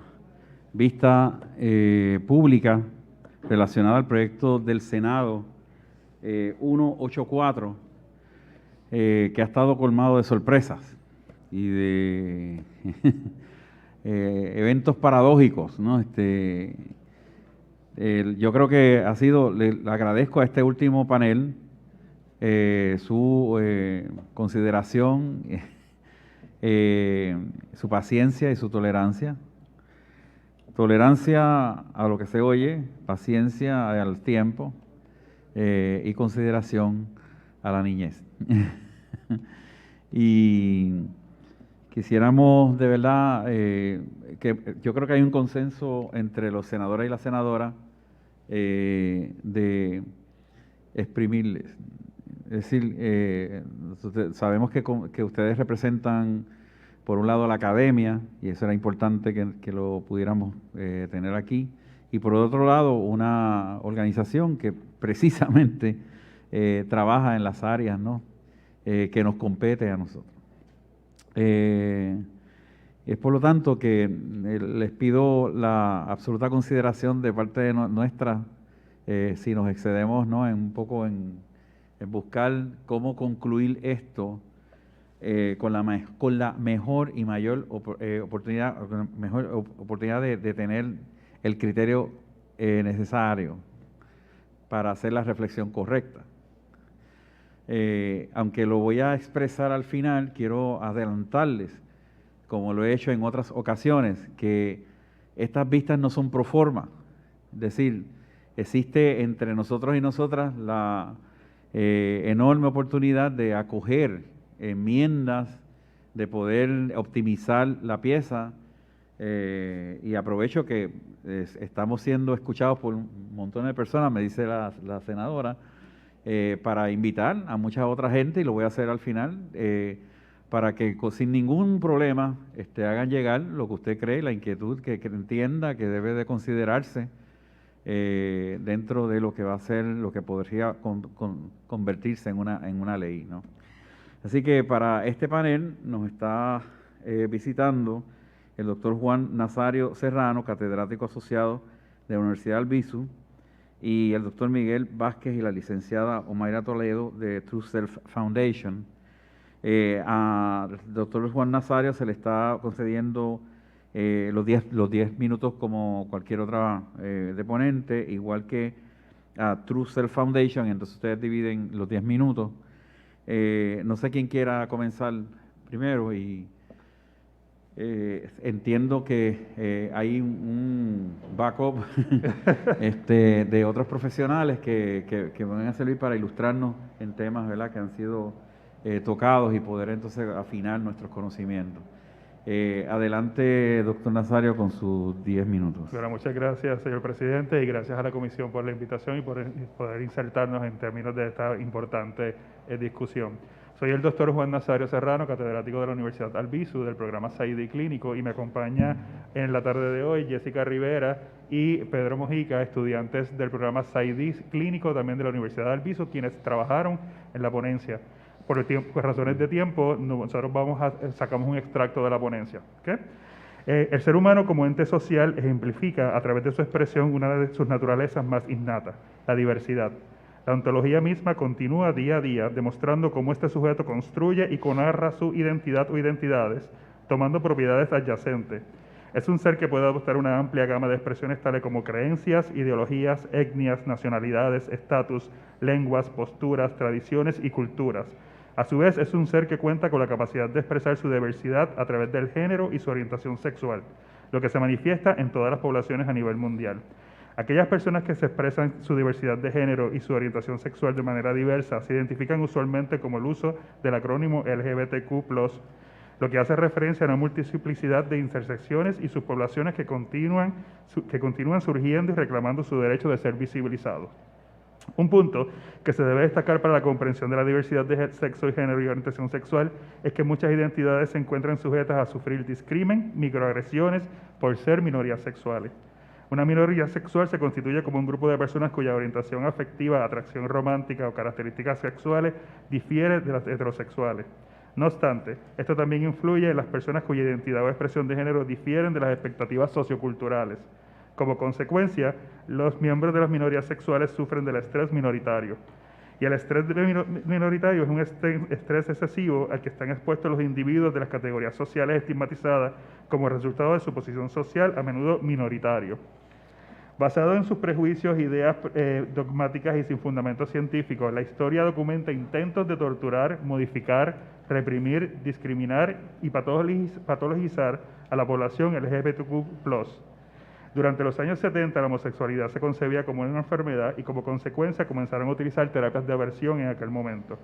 vista pública relacionada al proyecto del Senado 184, que ha estado colmado de sorpresas y de eventos paradójicos, ¿no? Yo creo que le agradezco a este último panel su consideración, su paciencia y su tolerancia. Tolerancia a lo que se oye, paciencia al tiempo y consideración a la niñez. Y quisiéramos de verdad que yo creo que hay un consenso entre los senadores y la senadora de exprimirles. Es decir, sabemos que ustedes representan, por un lado, la academia, y eso era importante que lo pudiéramos tener aquí, y por otro lado, una organización que precisamente trabaja en las áreas, ¿no? Que nos compete a nosotros. Es por lo tanto que les pido la absoluta consideración de parte de nuestra, si nos excedemos, ¿no? un poco en buscar cómo concluir esto con la mejor y mayor oportunidad de tener el criterio necesario para hacer la reflexión correcta. Aunque lo voy a expresar al final, quiero adelantarles, como lo he hecho en otras ocasiones, que estas vistas no son pro forma. Es decir, existe entre nosotros y nosotras la enorme oportunidad de acoger enmiendas, de poder optimizar la pieza, y aprovecho que estamos siendo escuchados por un montón de personas, me dice la senadora, para invitar a mucha otra gente, y lo voy a hacer al final, para que sin ningún problema hagan llegar lo que usted cree, la inquietud que entienda que debe de considerarse dentro de lo que va a ser, lo que podría convertirse en una ley, ¿no? Así que para este panel nos está visitando el doctor Juan Nazario Serrano, catedrático asociado de la Universidad de Albizu, y el doctor Miguel Vázquez y la licenciada Omaira Toledo de True Self Foundation. Al doctor Juan Nazario se le está concediendo los 10 minutos como cualquier otra deponente, igual que a True Self Foundation, entonces ustedes dividen los 10 minutos. No sé quién quiera comenzar primero, y entiendo que hay un backup de otros profesionales que van a servir para ilustrarnos en temas, ¿verdad?, que han sido tocados, y poder entonces afinar nuestros conocimientos. Adelante, doctor Nazario, con sus 10 minutos. Bueno, muchas gracias, señor presidente, y gracias a la comisión por la invitación y por poder insertarnos en términos de esta importante discusión. Soy el doctor Juan Nazario Serrano, catedrático de la Universidad Albizu del programa SAIDI Clínico, y me acompaña en la tarde de hoy Jessica Rivera y Pedro Mojica, estudiantes del programa SAIDI Clínico también de la Universidad de Albizu, quienes trabajaron en la ponencia. Por razones de tiempo, nosotros sacamos un extracto de la ponencia. ¿Okay? El ser humano como ente social ejemplifica a través de su expresión una de sus naturalezas más innatas, la diversidad. La ontología misma continúa día a día demostrando cómo este sujeto construye y narra su identidad o identidades, tomando propiedades adyacentes. Es un ser que puede adoptar una amplia gama de expresiones tales como creencias, ideologías, etnias, nacionalidades, estatus, lenguas, posturas, tradiciones y culturas. A su vez, es un ser que cuenta con la capacidad de expresar su diversidad a través del género y su orientación sexual, lo que se manifiesta en todas las poblaciones a nivel mundial. Aquellas personas que se expresan su diversidad de género y su orientación sexual de manera diversa se identifican usualmente como el uso del acrónimo LGBTQ+, lo que hace referencia a una multiplicidad de intersecciones y subpoblaciones que continúan surgiendo y reclamando su derecho de ser visibilizados. Un punto que se debe destacar para la comprensión de la diversidad de sexo y género y orientación sexual es que muchas identidades se encuentran sujetas a sufrir discrimen, microagresiones por ser minorías sexuales. Una minoría sexual se constituye como un grupo de personas cuya orientación afectiva, atracción romántica o características sexuales difiere de las heterosexuales. No obstante, esto también influye en las personas cuya identidad o expresión de género difieren de las expectativas socioculturales. Como consecuencia, los miembros de las minorías sexuales sufren del estrés minoritario. Y el estrés minoritario es un estrés excesivo al que están expuestos los individuos de las categorías sociales estigmatizadas como resultado de su posición social, a menudo minoritario. Basado en sus prejuicios, ideas dogmáticas y sin fundamentos científicos, la historia documenta intentos de torturar, modificar, reprimir, discriminar y patologizar a la población LGBTQ+. Durante los años 70, la homosexualidad se concebía como una enfermedad y como consecuencia comenzaron a utilizar terapias de aversión en aquel momento,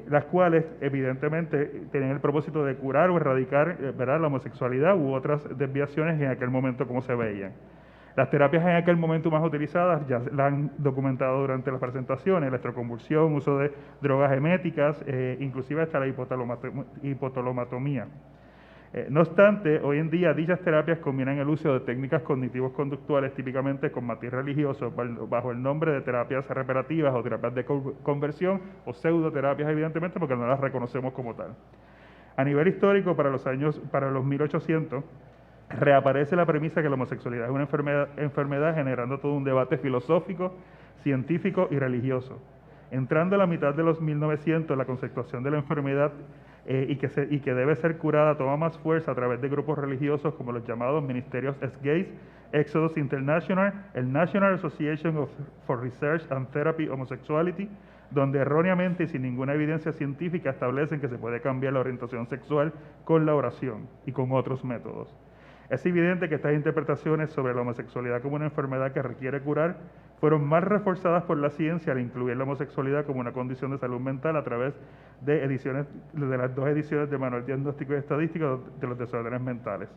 las cuales evidentemente tenían el propósito de curar o erradicar ¿verdad?, la homosexualidad u otras desviaciones en aquel momento como se veían. Las terapias en aquel momento más utilizadas ya la han documentado durante las presentaciones: electroconvulsión, uso de drogas eméticas, inclusive hasta la hipotalomatomía. No obstante, hoy en día dichas terapias combinan el uso de técnicas cognitivos conductuales típicamente con matiz religioso bajo el nombre de terapias reparativas o terapias de conversión o pseudoterapias, evidentemente, porque no las reconocemos como tal. A nivel histórico, para los 1800, reaparece la premisa que la homosexualidad es una enfermedad, generando todo un debate filosófico, científico y religioso. Entrando a la mitad de los 1900, la conceptuación de la enfermedad y que debe ser curada toma más fuerza a través de grupos religiosos como los llamados ministerios S-Gays, Exodus International, el National Association for Research and Therapy Homosexuality, donde erróneamente y sin ninguna evidencia científica establecen que se puede cambiar la orientación sexual con la oración y con otros métodos. Es evidente que estas interpretaciones sobre la homosexualidad como una enfermedad que requiere curar fueron más reforzadas por la ciencia al incluir la homosexualidad como una condición de salud mental a través de las 2 ediciones del Manual Diagnóstico y Estadístico de los Desórdenes Mentales.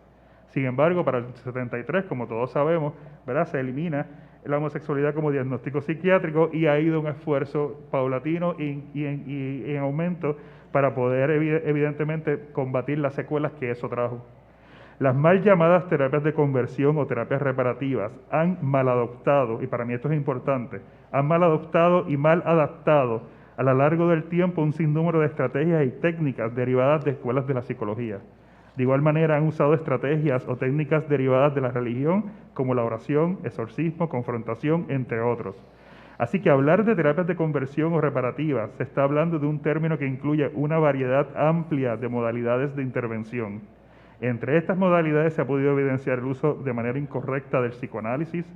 Sin embargo, para el 73, como todos sabemos, ¿verdad?, se elimina la homosexualidad como diagnóstico psiquiátrico y ha ido un esfuerzo paulatino y en aumento para poder evidentemente combatir las secuelas que eso trajo. Las mal llamadas terapias de conversión o terapias reparativas han mal adoptado, y para mí esto es importante, han mal adoptado y mal adaptado a lo largo del tiempo un sinnúmero de estrategias y técnicas derivadas de escuelas de la psicología. De igual manera han usado estrategias o técnicas derivadas de la religión como la oración, exorcismo, confrontación, entre otros. Así que hablar de terapias de conversión o reparativas se está hablando de un término que incluye una variedad amplia de modalidades de intervención. Entre estas modalidades se ha podido evidenciar el uso de manera incorrecta del psicoanálisis,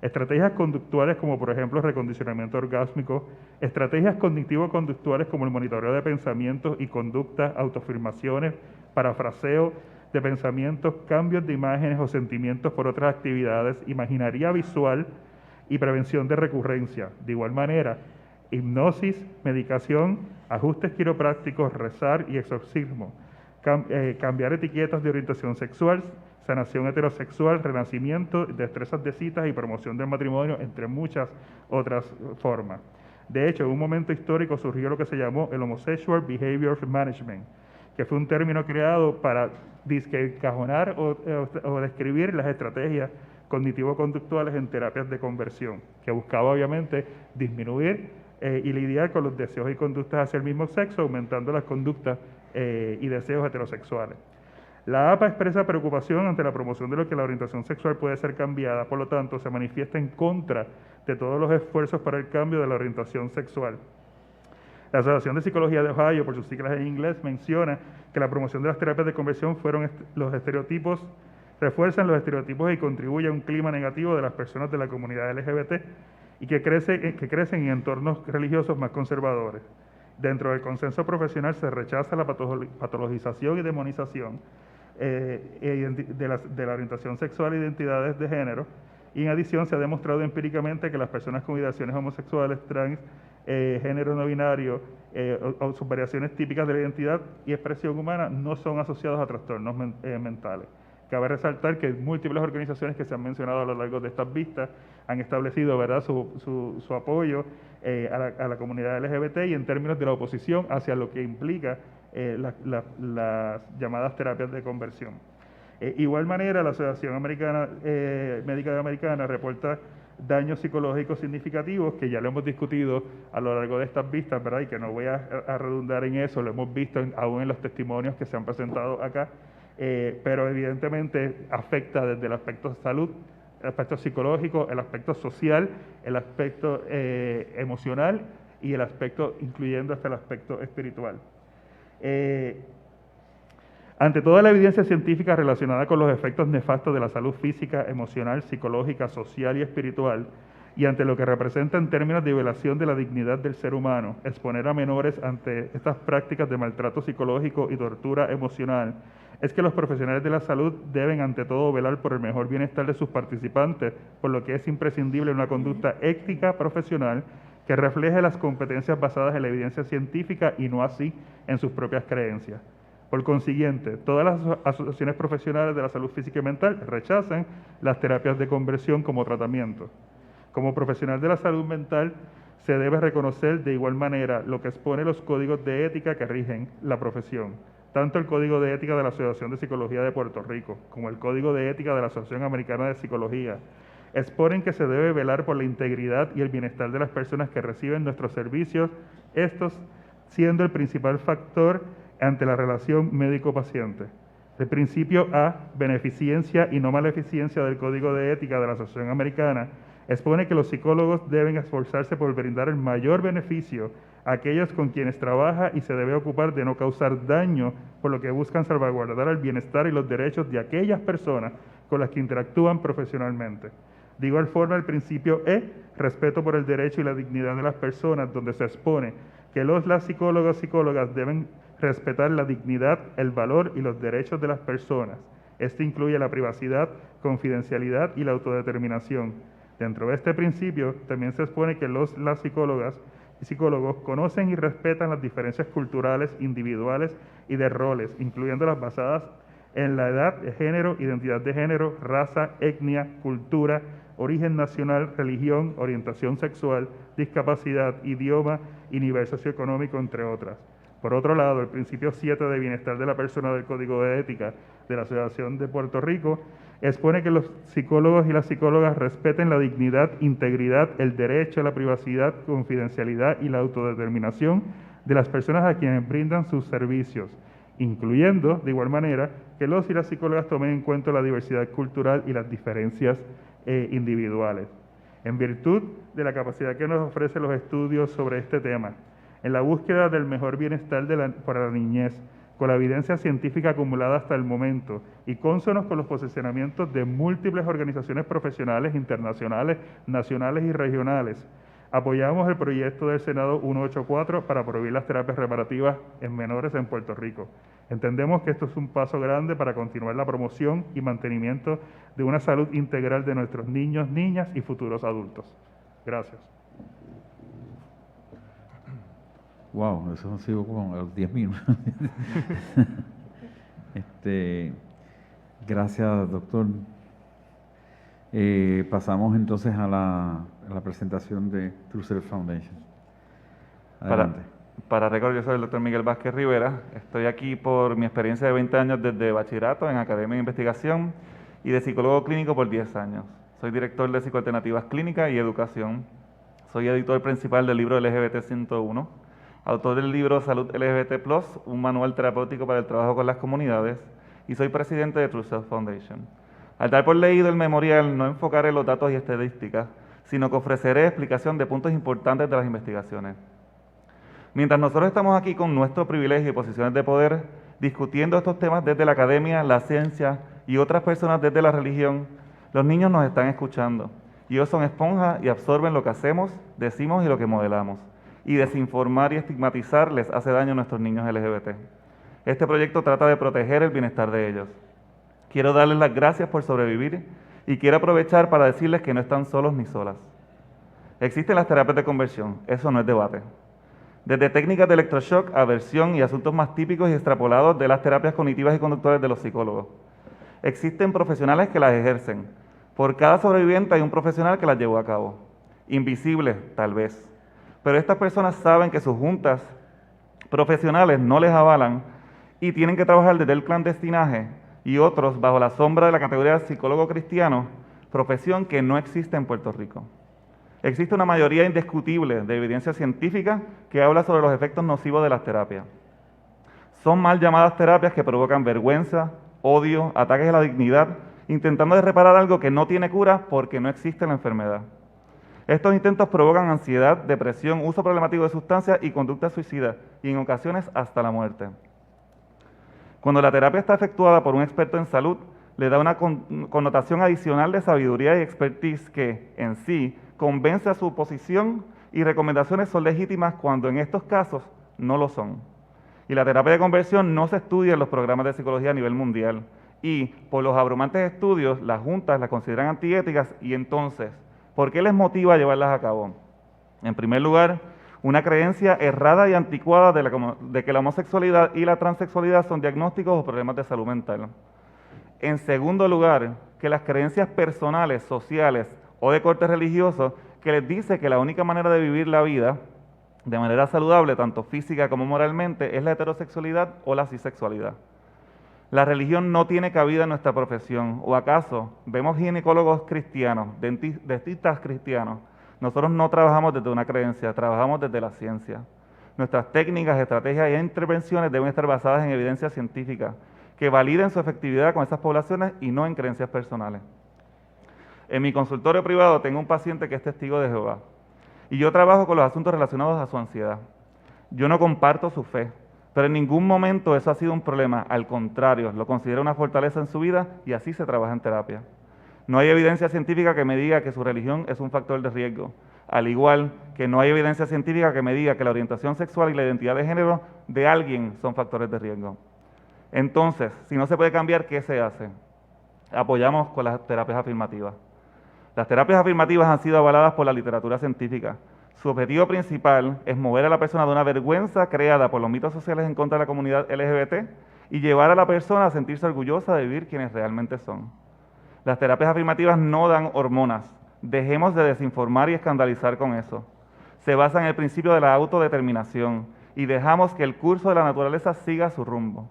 estrategias conductuales como por ejemplo recondicionamiento orgásmico, estrategias cognitivo-conductuales como el monitoreo de pensamientos y conductas, autoafirmaciones, parafraseo de pensamientos, cambios de imágenes o sentimientos por otras actividades, imaginaría visual y prevención de recurrencia. De igual manera, hipnosis, medicación, ajustes quiroprácticos, rezar y exorcismo. Cambiar etiquetas de orientación sexual, sanación heterosexual, renacimiento, destrezas de citas y promoción del matrimonio, entre muchas otras formas. De hecho, en un momento histórico surgió lo que se llamó el Homosexual Behavior Management, que fue un término creado para encajonar o describir las estrategias cognitivo-conductuales en terapias de conversión, que buscaba obviamente disminuir y lidiar con los deseos y conductas hacia el mismo sexo, aumentando las conductas y deseos heterosexuales. La APA expresa preocupación ante la promoción de lo que la orientación sexual puede ser cambiada, por lo tanto se manifiesta en contra de todos los esfuerzos para el cambio de la orientación sexual. La Asociación de Psicología de Ohio, por sus siglas en inglés, menciona que la promoción de las terapias de conversión refuerzan los estereotipos y contribuye a un clima negativo de las personas de la comunidad LGBT y que crecen en entornos religiosos más conservadores. Dentro del consenso profesional se rechaza la patologización y demonización de la orientación sexual e identidades de género, y en adición se ha demostrado empíricamente que las personas con ideaciones homosexuales, trans, género no binario o sus variaciones típicas de la identidad y expresión humana no son asociados a trastornos mentales. Cabe resaltar que múltiples organizaciones que se han mencionado a lo largo de estas vistas han establecido, ¿verdad?, su apoyo a la comunidad LGBT y en términos de la oposición hacia lo que implica las llamadas terapias de conversión. Igual manera, la Asociación Médica Americana reporta daños psicológicos significativos, que ya lo hemos discutido a lo largo de estas vistas, ¿verdad? Y que no voy a redundar en eso, lo hemos visto aún en los testimonios que se han presentado acá, pero evidentemente afecta desde el aspecto de salud, el aspecto psicológico, el aspecto social, el aspecto emocional y el aspecto, incluyendo hasta el aspecto espiritual. Ante toda la evidencia científica relacionada con los efectos nefastos de la salud física, emocional, psicológica, social y espiritual, y ante lo que representa en términos de violación de la dignidad del ser humano, exponer a menores ante estas prácticas de maltrato psicológico y tortura emocional, es que los profesionales de la salud deben ante todo velar por el mejor bienestar de sus participantes, por lo que es imprescindible una conducta ética profesional que refleje las competencias basadas en la evidencia científica y no así en sus propias creencias. Por consiguiente, todas las asociaciones profesionales de la salud física y mental rechazan las terapias de conversión como tratamiento. Como profesional de la salud mental, se debe reconocer de igual manera lo que expone los códigos de ética que rigen la profesión, tanto el Código de Ética de la Asociación de Psicología de Puerto Rico como el Código de Ética de la Asociación Americana de Psicología. Exponen que se debe velar por la integridad y el bienestar de las personas que reciben nuestros servicios, estos siendo el principal factor ante la relación médico-paciente. El principio A, beneficencia y no maleficencia del Código de Ética de la Asociación Americana, expone que los psicólogos deben esforzarse por brindar el mayor beneficio a aquellos con quienes trabaja y se debe ocupar de no causar daño, por lo que buscan salvaguardar el bienestar y los derechos de aquellas personas con las que interactúan profesionalmente. De igual forma, el principio E, respeto por el derecho y la dignidad de las personas, donde se expone que las psicólogas deben respetar la dignidad, el valor y los derechos de las personas. Esto incluye la privacidad, confidencialidad y la autodeterminación. Dentro de este principio, también se expone que las psicólogas y psicólogos conocen y respetan las diferencias culturales, individuales y de roles, incluyendo las basadas en la edad, género, identidad de género, raza, etnia, cultura, origen nacional, religión, orientación sexual, discapacidad, idioma y nivel socioeconómico, entre otras. Por otro lado, el principio 7 de bienestar de la persona del Código de Ética de la Asociación de Puerto Rico expone que los psicólogos y las psicólogas respeten la dignidad, integridad, el derecho a la privacidad, confidencialidad y la autodeterminación de las personas a quienes brindan sus servicios, incluyendo, de igual manera, que los y las psicólogas tomen en cuenta la diversidad cultural y las diferencias individuales. En virtud de la capacidad que nos ofrecen los estudios sobre este tema, en la búsqueda del mejor bienestar para la niñez, con la evidencia científica acumulada hasta el momento y cónsonos con los posicionamientos de múltiples organizaciones profesionales internacionales, nacionales y regionales, apoyamos el proyecto del Senado 184 para prohibir las terapias reparativas en menores en Puerto Rico. Entendemos que esto es un paso grande para continuar la promoción y mantenimiento de una salud integral de nuestros niños, niñas y futuros adultos. Gracias. Wow, eso ha sido como a los 10 minutos. Gracias, doctor. Pasamos entonces a la presentación de True Self Foundation. Adelante. Para récord, yo soy el doctor Miguel Vázquez Rivera. Estoy aquí por mi experiencia de 20 años desde bachillerato en Academia de Investigación y de psicólogo clínico por 10 años. Soy director de Psicoalternativas Clínicas y Educación. Soy editor principal del libro LGBT 101, autor del libro Salud LGBT Plus, un manual terapéutico para el trabajo con las comunidades, y soy presidente de True Self Foundation. Al dar por leído el memorial, no enfocaré los datos y estadísticas, sino que ofreceré explicación de puntos importantes de las investigaciones. Mientras nosotros estamos aquí con nuestro privilegio y posiciones de poder, discutiendo estos temas desde la academia, la ciencia y otras personas desde la religión, los niños nos están escuchando. Y ellos son esponjas y absorben lo que hacemos, decimos y lo que modelamos. Y desinformar y estigmatizar les hace daño a nuestros niños LGBT. Este proyecto trata de proteger el bienestar de ellos. Quiero darles las gracias por sobrevivir y quiero aprovechar para decirles que no están solos ni solas. Existen las terapias de conversión, eso no es debate. Desde técnicas de electroshock, aversión y asuntos más típicos y extrapolados de las terapias cognitivas y conductuales de los psicólogos. Existen profesionales que las ejercen. Por cada sobreviviente hay un profesional que las llevó a cabo. Invisibles, tal vez. Pero estas personas saben que sus juntas profesionales no les avalan y tienen que trabajar desde el clandestinaje, y otros, bajo la sombra de la categoría de psicólogo cristiano, profesión que no existe en Puerto Rico. Existe una mayoría indiscutible de evidencia científica que habla sobre los efectos nocivos de las terapias. Son mal llamadas terapias que provocan vergüenza, odio, ataques a la dignidad, intentando de reparar algo que no tiene cura porque no existe la enfermedad. Estos intentos provocan ansiedad, depresión, uso problemático de sustancias y conducta suicida, y en ocasiones hasta la muerte. Cuando la terapia está efectuada por un experto en salud, le da una connotación adicional de sabiduría y expertise que, en sí, convence a su posición y recomendaciones son legítimas cuando en estos casos no lo son. Y la terapia de conversión no se estudia en los programas de psicología a nivel mundial. Y por los abrumantes estudios, las juntas las consideran antiéticas y entonces, ¿por qué les motiva a llevarlas a cabo? En primer lugar, una creencia errada y anticuada de que la homosexualidad y la transexualidad son diagnósticos o problemas de salud mental. En segundo lugar, que las creencias personales, sociales o de corte religioso que les dice que la única manera de vivir la vida de manera saludable, tanto física como moralmente, es la heterosexualidad o la cisexualidad. La religión no tiene cabida en nuestra profesión, o acaso vemos ginecólogos cristianos, dentistas cristianos. Nosotros no trabajamos desde una creencia, trabajamos desde la ciencia. Nuestras técnicas, estrategias e intervenciones deben estar basadas en evidencia científica, que validen su efectividad con esas poblaciones y no en creencias personales. En mi consultorio privado tengo un paciente que es testigo de Jehová, y yo trabajo con los asuntos relacionados a su ansiedad. Yo no comparto su fe, pero en ningún momento eso ha sido un problema, al contrario, lo considero una fortaleza en su vida y así se trabaja en terapia. No hay evidencia científica que me diga que su religión es un factor de riesgo, al igual que no hay evidencia científica que me diga que la orientación sexual y la identidad de género de alguien son factores de riesgo. Entonces, si no se puede cambiar, ¿qué se hace? Apoyamos con las terapias afirmativas. Las terapias afirmativas han sido avaladas por la literatura científica. Su objetivo principal es mover a la persona de una vergüenza creada por los mitos sociales en contra de la comunidad LGBT y llevar a la persona a sentirse orgullosa de vivir quienes realmente son. Las terapias afirmativas no dan hormonas. Dejemos de desinformar y escandalizar con eso. Se basa en el principio de la autodeterminación y dejamos que el curso de la naturaleza siga su rumbo.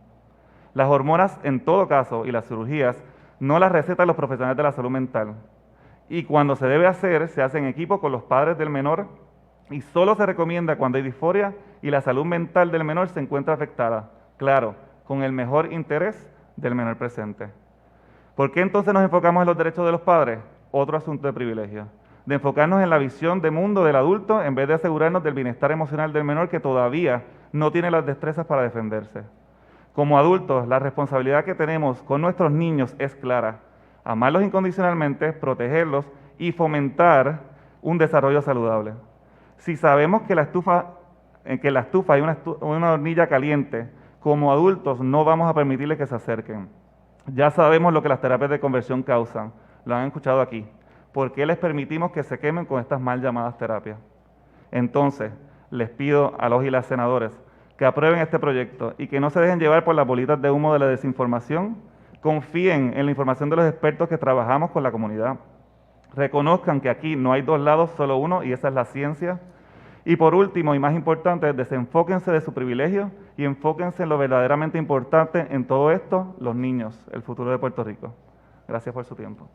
Las hormonas, en todo caso, y las cirugías, no las recetan los profesionales de la salud mental. Y cuando se debe hacer, se hace en equipo con los padres del menor y solo se recomienda cuando hay disforia y la salud mental del menor se encuentra afectada. Claro, con el mejor interés del menor presente. ¿Por qué entonces nos enfocamos en los derechos de los padres? Otro asunto de privilegio. De enfocarnos en la visión de mundo del adulto en vez de asegurarnos del bienestar emocional del menor que todavía no tiene las destrezas para defenderse. Como adultos, la responsabilidad que tenemos con nuestros niños es clara. Amarlos incondicionalmente, protegerlos y fomentar un desarrollo saludable. Si sabemos que en la estufa hay una hornilla caliente, como adultos no vamos a permitirles que se acerquen. Ya sabemos lo que las terapias de conversión causan, lo han escuchado aquí. ¿Por qué les permitimos que se quemen con estas mal llamadas terapias? Entonces, les pido a los y las senadores que aprueben este proyecto y que no se dejen llevar por las bolitas de humo de la desinformación. Confíen en la información de los expertos que trabajamos con la comunidad. Reconozcan que aquí no hay dos lados, solo uno, y esa es la ciencia. Y por último, y más importante, desenfóquense de su privilegio y enfóquense en lo verdaderamente importante en todo esto, los niños, el futuro de Puerto Rico. Gracias por su tiempo.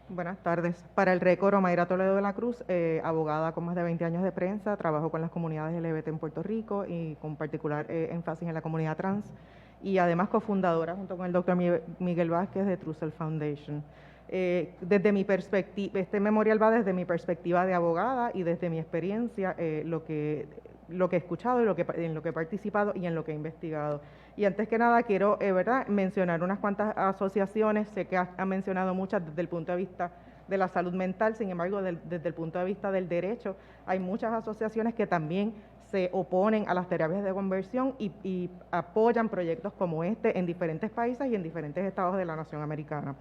Buenas tardes. Para el récord, Omaira Toledo de la Cruz, abogada con más de 20 años de prensa, trabajo con las comunidades LGBT en Puerto Rico y con particular énfasis en la comunidad trans, y además cofundadora junto con el doctor Miguel Vázquez de Trussell Foundation. Desde mi perspectiva, este memorial va desde mi perspectiva de abogada y desde mi experiencia, lo que he escuchado y en lo que he participado y en lo que he investigado. Y antes que nada quiero mencionar unas cuantas asociaciones, sé que ha mencionado muchas desde el punto de vista de la salud mental, sin embargo desde el punto de vista del derecho hay muchas asociaciones que también se oponen a las terapias de conversión y apoyan proyectos como este en diferentes países y en diferentes estados de la nación americana.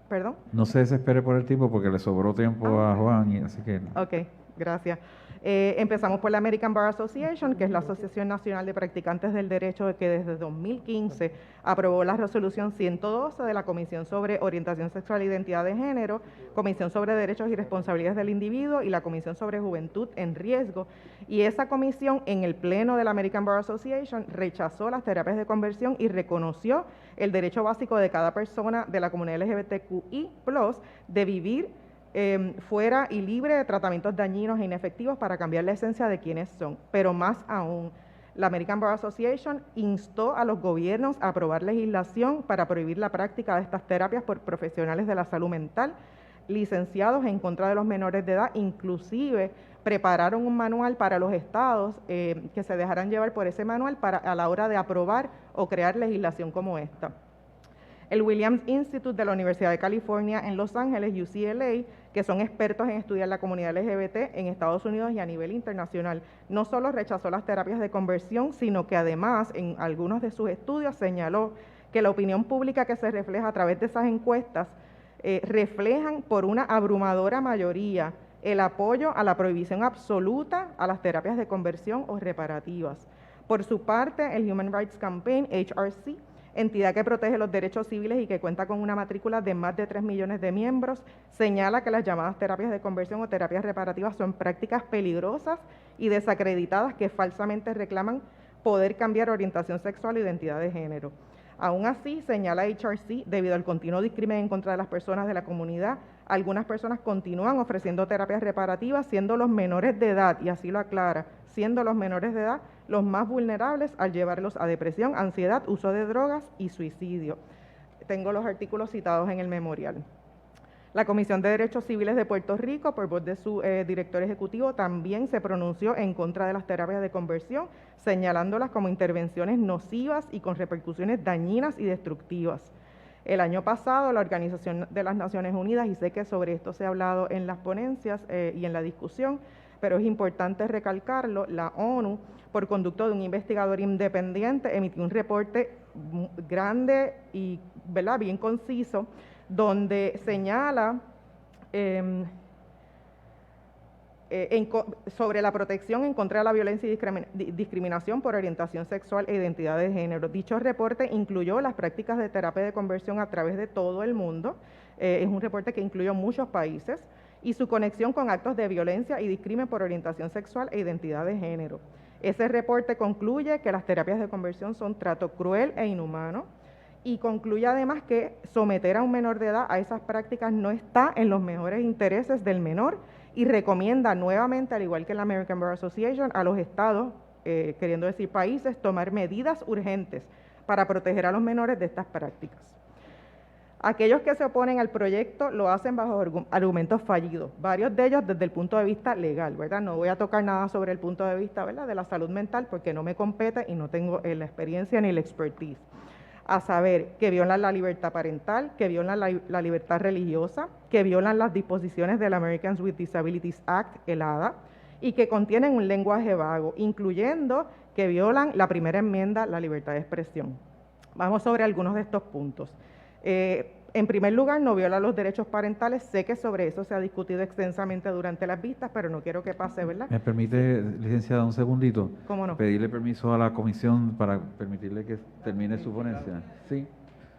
¿Perdón? No se desespere por el tiempo porque le sobró tiempo a Juan, y así que... Ok, Gracias. Empezamos por la American Bar Association, que es la Asociación Nacional de Practicantes del Derecho, que desde 2015 aprobó la resolución 112 de la Comisión sobre Orientación Sexual e Identidad de Género, Comisión sobre Derechos y Responsabilidades del Individuo y la Comisión sobre Juventud en Riesgo. Y esa comisión, en el pleno de la American Bar Association, rechazó las terapias de conversión y reconoció el derecho básico de cada persona de la comunidad LGBTQI+, de vivir fuera y libre de tratamientos dañinos e inefectivos para cambiar la esencia de quienes son. Pero más aún, la American Bar Association instó a los gobiernos a aprobar legislación para prohibir la práctica de estas terapias por profesionales de la salud mental licenciados en contra de los menores de edad. Inclusive prepararon un manual para los estados que se dejarán llevar por ese manual a la hora de aprobar o crear legislación como esta. El Williams Institute de la Universidad de California en Los Ángeles, UCLA, que son expertos en estudiar la comunidad LGBT en Estados Unidos y a nivel internacional, no solo rechazó las terapias de conversión, sino que además en algunos de sus estudios señaló que la opinión pública que se refleja a través de esas encuestas reflejan por una abrumadora mayoría el apoyo a la prohibición absoluta a las terapias de conversión o reparativas. Por su parte, el Human Rights Campaign, HRC, entidad que protege los derechos civiles y que cuenta con una matrícula de más de 3 millones de miembros, señala que las llamadas terapias de conversión o terapias reparativas son prácticas peligrosas y desacreditadas que falsamente reclaman poder cambiar orientación sexual e identidad de género. Aún así, señala HRC, debido al continuo discrimen en contra de las personas de la comunidad, algunas personas continúan ofreciendo terapias reparativas, siendo los menores de edad, y así lo aclara, siendo los menores de edad los más vulnerables al llevarlos a depresión, ansiedad, uso de drogas y suicidio. Tengo los artículos citados en el memorial. La Comisión de Derechos Civiles de Puerto Rico, por voz de su director ejecutivo, también se pronunció en contra de las terapias de conversión, señalándolas como intervenciones nocivas y con repercusiones dañinas y destructivas. El año pasado, la Organización de las Naciones Unidas, y sé que sobre esto se ha hablado en las ponencias y en la discusión, pero es importante recalcarlo, la ONU, por conducto de un investigador independiente, emitió un reporte grande y bien conciso, donde señala sobre la protección en contra de la violencia y discriminación por orientación sexual e identidad de género. Dicho reporte incluyó las prácticas de terapia de conversión a través de todo el mundo, es un reporte que incluyó muchos países, y su conexión con actos de violencia y discrimen por orientación sexual e identidad de género. Ese reporte concluye que las terapias de conversión son trato cruel e inhumano, y concluye además que someter a un menor de edad a esas prácticas no está en los mejores intereses del menor, y recomienda nuevamente, al igual que la American Bar Association, a los estados, queriendo decir países, tomar medidas urgentes para proteger a los menores de estas prácticas. Aquellos que se oponen al proyecto lo hacen bajo argumentos fallidos, varios de ellos desde el punto de vista legal, ¿verdad? No voy a tocar nada sobre el punto de vista, ¿verdad?, de la salud mental, porque no me compete y no tengo la experiencia ni la expertise. A saber, que violan la libertad parental, que violan la libertad religiosa, que violan las disposiciones del Americans with Disabilities Act, el ADA, y que contienen un lenguaje vago, incluyendo que violan la primera enmienda, la libertad de expresión. Vamos sobre algunos de estos puntos. En primer lugar, no viola los derechos parentales. Sé que sobre eso se ha discutido extensamente durante las vistas, pero no quiero que pase, ¿verdad? ¿Me permite, licenciada, un segundito? ¿Cómo no? Pedirle permiso a la comisión para permitirle que termine su ponencia. ¿Sí?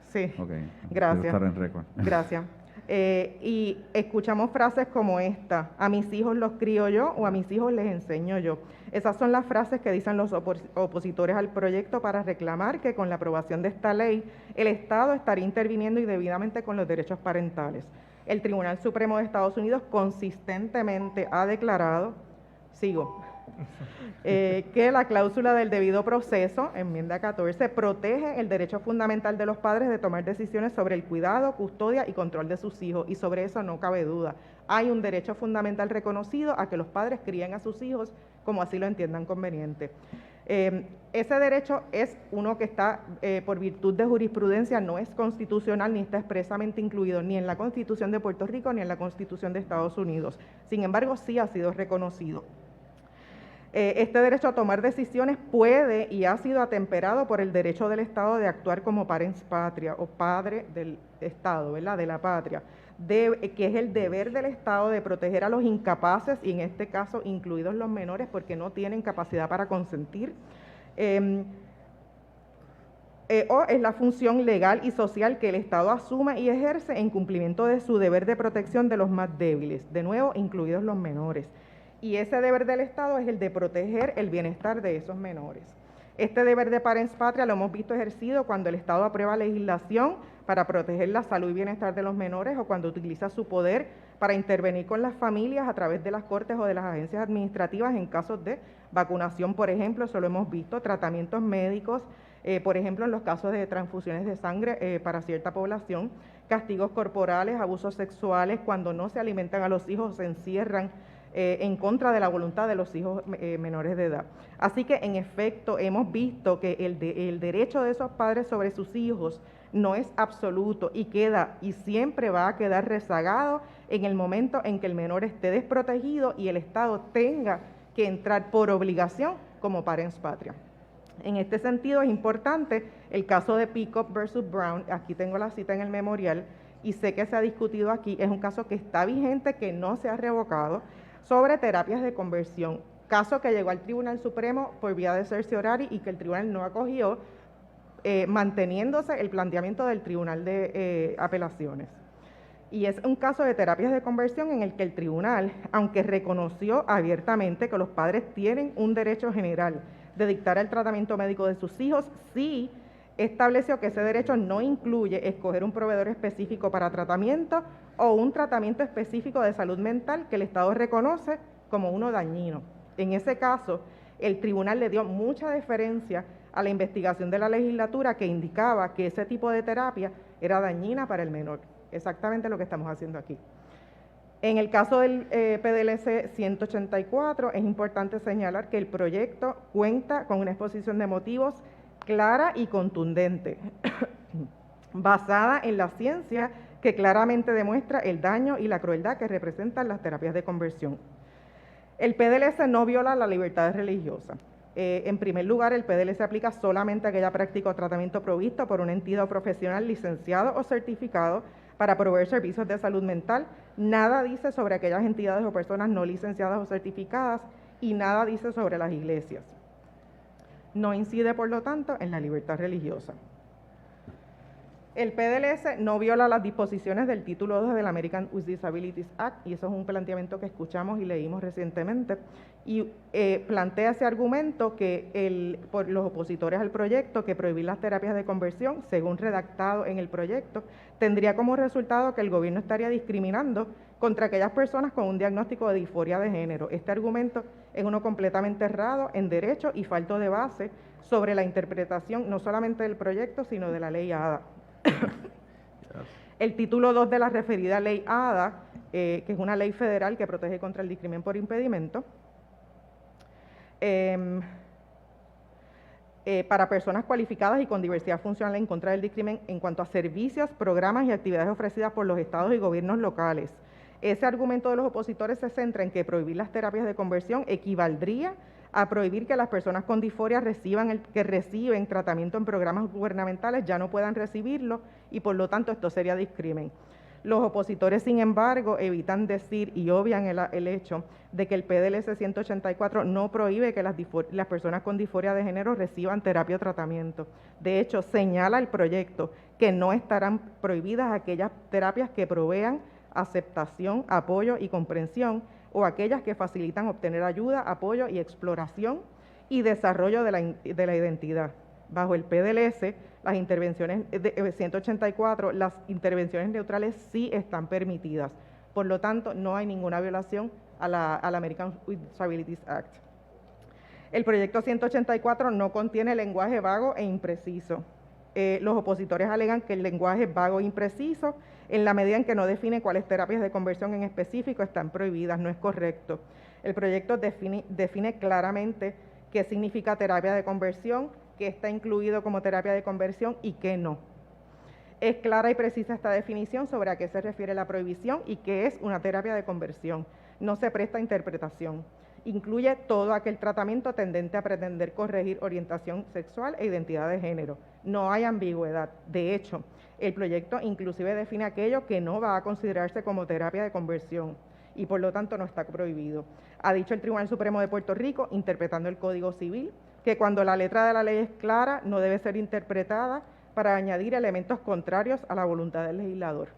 Sí. Ok. Gracias. Quiero estar en récord. Gracias. Y escuchamos frases como esta: a mis hijos los crío yo o a mis hijos les enseño yo. Esas son las frases que dicen los opositores al proyecto para reclamar que con la aprobación de esta ley el Estado estaría interviniendo indebidamente con los derechos parentales. El Tribunal Supremo de Estados Unidos consistentemente ha declarado, que la cláusula del debido proceso, enmienda 14, protege el derecho fundamental de los padres de tomar decisiones sobre el cuidado, custodia y control de sus hijos, y sobre eso no cabe duda. Hay un derecho fundamental reconocido a que los padres críen a sus hijos como así lo entiendan conveniente. Ese derecho es uno que está, por virtud de jurisprudencia, no es constitucional ni está expresamente incluido ni en la Constitución de Puerto Rico ni en la Constitución de Estados Unidos. Sin embargo, sí ha sido reconocido. Este derecho a tomar decisiones puede y ha sido atemperado por el derecho del Estado de actuar como parens patria o padre del Estado, ¿verdad?, de la patria, que es el deber del Estado de proteger a los incapaces, y en este caso incluidos los menores porque no tienen capacidad para consentir, o es la función legal y social que el Estado asume y ejerce en cumplimiento de su deber de protección de los más débiles, de nuevo, incluidos los menores. Y ese deber del Estado es el de proteger el bienestar de esos menores. Este deber de Parents Patria lo hemos visto ejercido cuando el Estado aprueba legislación para proteger la salud y bienestar de los menores, o cuando utiliza su poder para intervenir con las familias a través de las cortes o de las agencias administrativas en casos de vacunación, por ejemplo, eso lo hemos visto, tratamientos médicos, por ejemplo, en los casos de transfusiones de sangre para cierta población, castigos corporales, abusos sexuales, cuando no se alimentan a los hijos, se encierran en contra de la voluntad de los hijos menores de edad. Así que, en efecto, hemos visto que el derecho de esos padres sobre sus hijos no es absoluto y queda y siempre va a quedar rezagado en el momento en que el menor esté desprotegido y el Estado tenga que entrar por obligación como Parents Patria. En este sentido es importante el caso de Peacock versus Brown, aquí tengo la cita en el memorial y sé que se ha discutido aquí, es un caso que está vigente, que no se ha revocado, sobre terapias de conversión, caso que llegó al Tribunal Supremo por vía de certiorari y que el tribunal no acogió, manteniéndose el planteamiento del Tribunal de Apelaciones. Y es un caso de terapias de conversión en el que el tribunal, aunque reconoció abiertamente que los padres tienen un derecho general de dictar el tratamiento médico de sus hijos, sí estableció que ese derecho no incluye escoger un proveedor específico para tratamiento o un tratamiento específico de salud mental que el Estado reconoce como uno dañino. En ese caso, el tribunal le dio mucha deferencia a la investigación de la legislatura que indicaba que ese tipo de terapia era dañina para el menor. Exactamente lo que estamos haciendo aquí. En el caso del PDLC 184, es importante señalar que el proyecto cuenta con una exposición de motivos clara y contundente, basada en la ciencia que claramente demuestra el daño y la crueldad que representan las terapias de conversión. El PDLC no viola la libertad religiosa. En primer lugar, el PDLC aplica solamente a aquella práctica o tratamiento provisto por una entidad o profesional licenciado o certificado para proveer servicios de salud mental. Nada dice sobre aquellas entidades o personas no licenciadas o certificadas y nada dice sobre las iglesias. No incide, por lo tanto, en la libertad religiosa. El PDLS no viola las disposiciones del título 2 del American with Disabilities Act, y eso es un planteamiento que escuchamos y leímos recientemente, y plantea ese argumento que por los opositores al proyecto, que prohibir las terapias de conversión, según redactado en el proyecto, tendría como resultado que el gobierno estaría discriminando contra aquellas personas con un diagnóstico de disforia de género. Este argumento es uno completamente errado en derecho y falto de base sobre la interpretación no solamente del proyecto, sino de la ley ADA. El título 2 de la referida ley ADA, que es una ley federal que protege contra el discrimen por impedimento, para personas cualificadas y con diversidad funcional en contra del discrimen en cuanto a servicios, programas y actividades ofrecidas por los estados y gobiernos locales. Ese argumento de los opositores se centra en que prohibir las terapias de conversión equivaldría a prohibir que las personas con disforia que reciben tratamiento en programas gubernamentales ya no puedan recibirlo y por lo tanto esto sería discrimen. Los opositores, sin embargo, evitan decir y obvian el hecho de que el PDLC 184 no prohíbe que las personas con disforia de género reciban terapia o tratamiento. De hecho, señala el proyecto que no estarán prohibidas aquellas terapias que provean aceptación, apoyo y comprensión, o aquellas que facilitan obtener ayuda, apoyo y exploración y desarrollo de la identidad. Bajo el PDLS, las intervenciones de 184, las intervenciones neutrales sí están permitidas. Por lo tanto, no hay ninguna violación a la American with Disabilities Act. El proyecto 184 no contiene lenguaje vago e impreciso. Los opositores alegan que el lenguaje es vago e impreciso en la medida en que no define cuáles terapias de conversión en específico están prohibidas. No es correcto. El proyecto define claramente qué significa terapia de conversión, qué está incluido como terapia de conversión y qué no. Es clara y precisa esta definición sobre a qué se refiere la prohibición y qué es una terapia de conversión. No se presta interpretación. Incluye todo aquel tratamiento tendente a pretender corregir orientación sexual e identidad de género. No hay ambigüedad. De hecho, El proyecto inclusive define aquello que no va a considerarse como terapia de conversión y por lo tanto no está prohibido. Ha dicho el Tribunal Supremo de Puerto Rico, interpretando el Código Civil, que cuando la letra de la ley es clara, no debe ser interpretada para añadir elementos contrarios a la voluntad del legislador.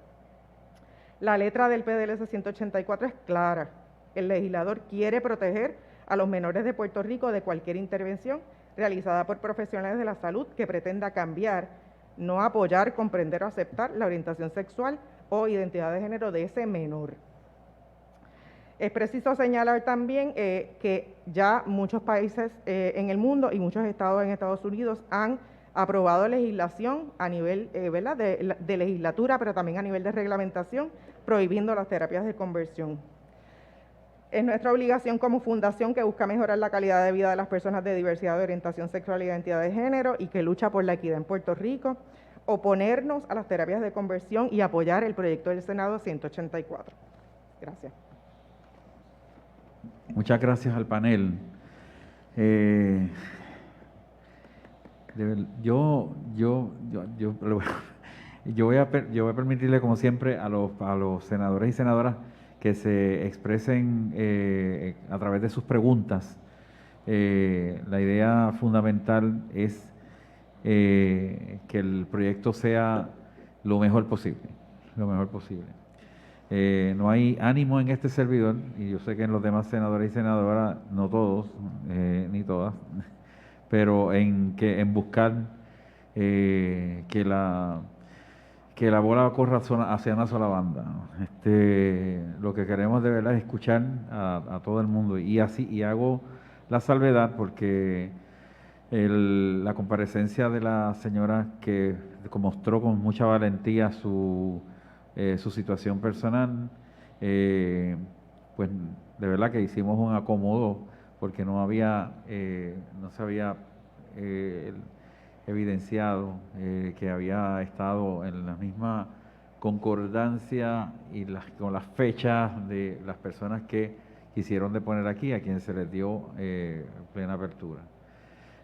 La letra del PDLC 184 es clara. El legislador quiere proteger a los menores de Puerto Rico de cualquier intervención realizada por profesionales de la salud que pretenda cambiar, no apoyar, comprender o aceptar la orientación sexual o identidad de género de ese menor. Es preciso señalar también que ya muchos países en el mundo y muchos estados en Estados Unidos han aprobado legislación a nivel ¿verdad? de legislatura, pero también a nivel de reglamentación, prohibiendo las terapias de conversión. Es nuestra obligación como fundación que busca mejorar la calidad de vida de las personas de diversidad de orientación sexual e identidad de género y que lucha por la equidad en Puerto Rico, oponernos a las terapias de conversión y apoyar el proyecto del Senado 184. Gracias. Muchas gracias al panel. Yo voy a permitirle, como siempre, a los senadores y senadoras que se expresen a través de sus preguntas. La idea fundamental es que el proyecto sea lo mejor posible, lo mejor posible. No hay ánimo en este servidor, y yo sé que en los demás senadores y senadoras, no todos, ni todas, pero en buscar que la bola corra hacia una sola banda, ¿no? Lo que queremos de verdad es escuchar a todo el mundo, y hago la salvedad porque la comparecencia de la señora que mostró con mucha valentía su situación personal, pues de verdad que hicimos un acomodo porque no se había evidenciado que había estado en la misma concordancia y con las fechas de las personas que quisieron deponer aquí, a quienes se les dio plena apertura.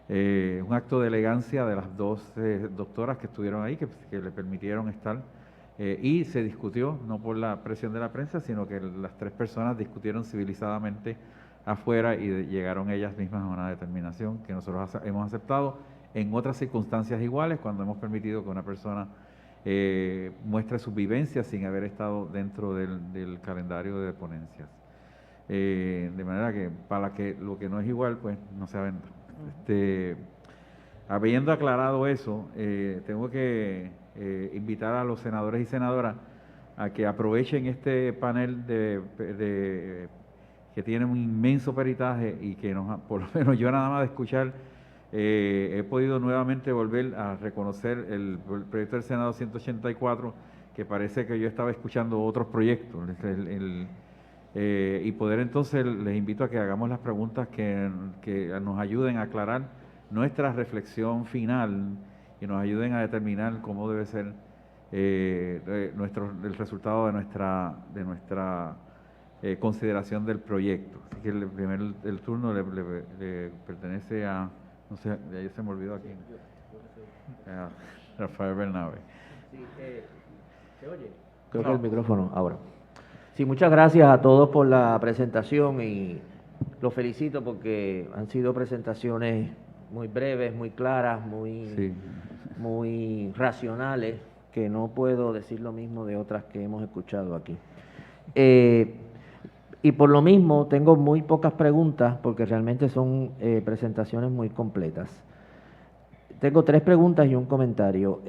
Un acto de elegancia de las dos doctoras que estuvieron ahí, que le permitieron estar, y se discutió, no por la presión de la prensa, sino que las tres personas discutieron civilizadamente afuera y llegaron ellas mismas a una determinación que nosotros hemos aceptado en otras circunstancias iguales, cuando hemos permitido que una persona muestre sus vivencias sin haber estado dentro del calendario de ponencias. De manera que para que lo que no es igual, pues no se aventa. Habiendo aclarado eso, tengo que invitar a los senadores y senadoras a que aprovechen este panel que tiene un inmenso peritaje y que por lo menos yo nada más de escuchar he podido nuevamente volver a reconocer el proyecto del Senado 184, que parece que yo estaba escuchando otros proyectos, y poder entonces, les invito a que hagamos las preguntas que nos ayuden a aclarar nuestra reflexión final y nos ayuden a determinar cómo debe ser el resultado de nuestra consideración del proyecto. Así que el turno le pertenece a, no sé, ya se me olvidó aquí, a Rafael Bernabe. Sí, ¿se oye? Creo que el micrófono ahora. Sí, muchas gracias a todos por la presentación y los felicito porque han sido presentaciones muy breves, muy claras, muy racionales, que no puedo decir lo mismo de otras que hemos escuchado aquí. Y por lo mismo tengo muy pocas preguntas porque realmente son presentaciones muy completas. Tengo 3 preguntas y un comentario.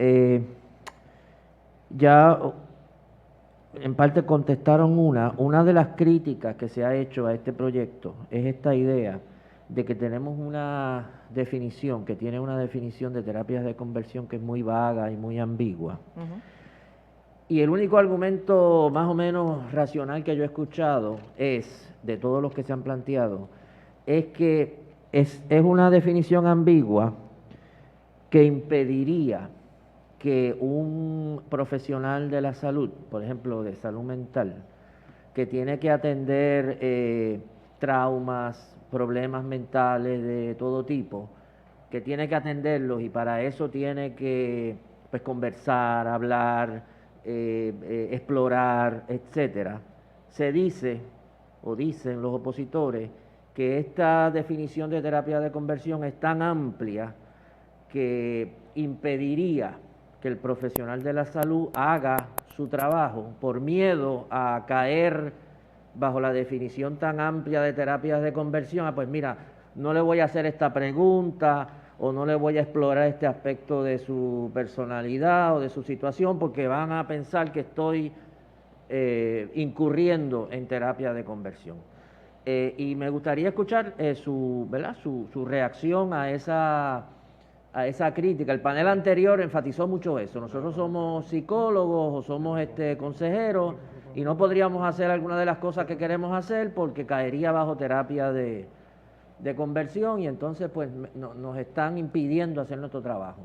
Ya en parte contestaron una de las críticas que se ha hecho a este proyecto es esta idea de que tenemos una definición, que tiene una definición de terapias de conversión que es muy vaga y muy ambigua. Y el único argumento más o menos racional que yo he escuchado de todos los que se han planteado, es que es una definición ambigua que impediría que un profesional de la salud, por ejemplo, de salud mental, que tiene que atender traumas, problemas mentales de todo tipo, que tiene que atenderlos y para eso tiene que pues conversar, hablar, explorar, etcétera, se dice o dicen los opositores que esta definición de terapia de conversión es tan amplia que impediría que el profesional de la salud haga su trabajo por miedo a caer bajo la definición tan amplia de terapias de conversión. Pues mira, no le voy a hacer esta pregunta o no le voy a explorar este aspecto de su personalidad o de su situación porque van a pensar que estoy incurriendo en terapia de conversión. Y me gustaría escuchar su reacción a esa crítica. El panel anterior enfatizó mucho eso. Nosotros somos psicólogos o somos consejeros y no podríamos hacer alguna de las cosas que queremos hacer porque caería bajo terapia de conversión y entonces pues nos están impidiendo hacer nuestro trabajo.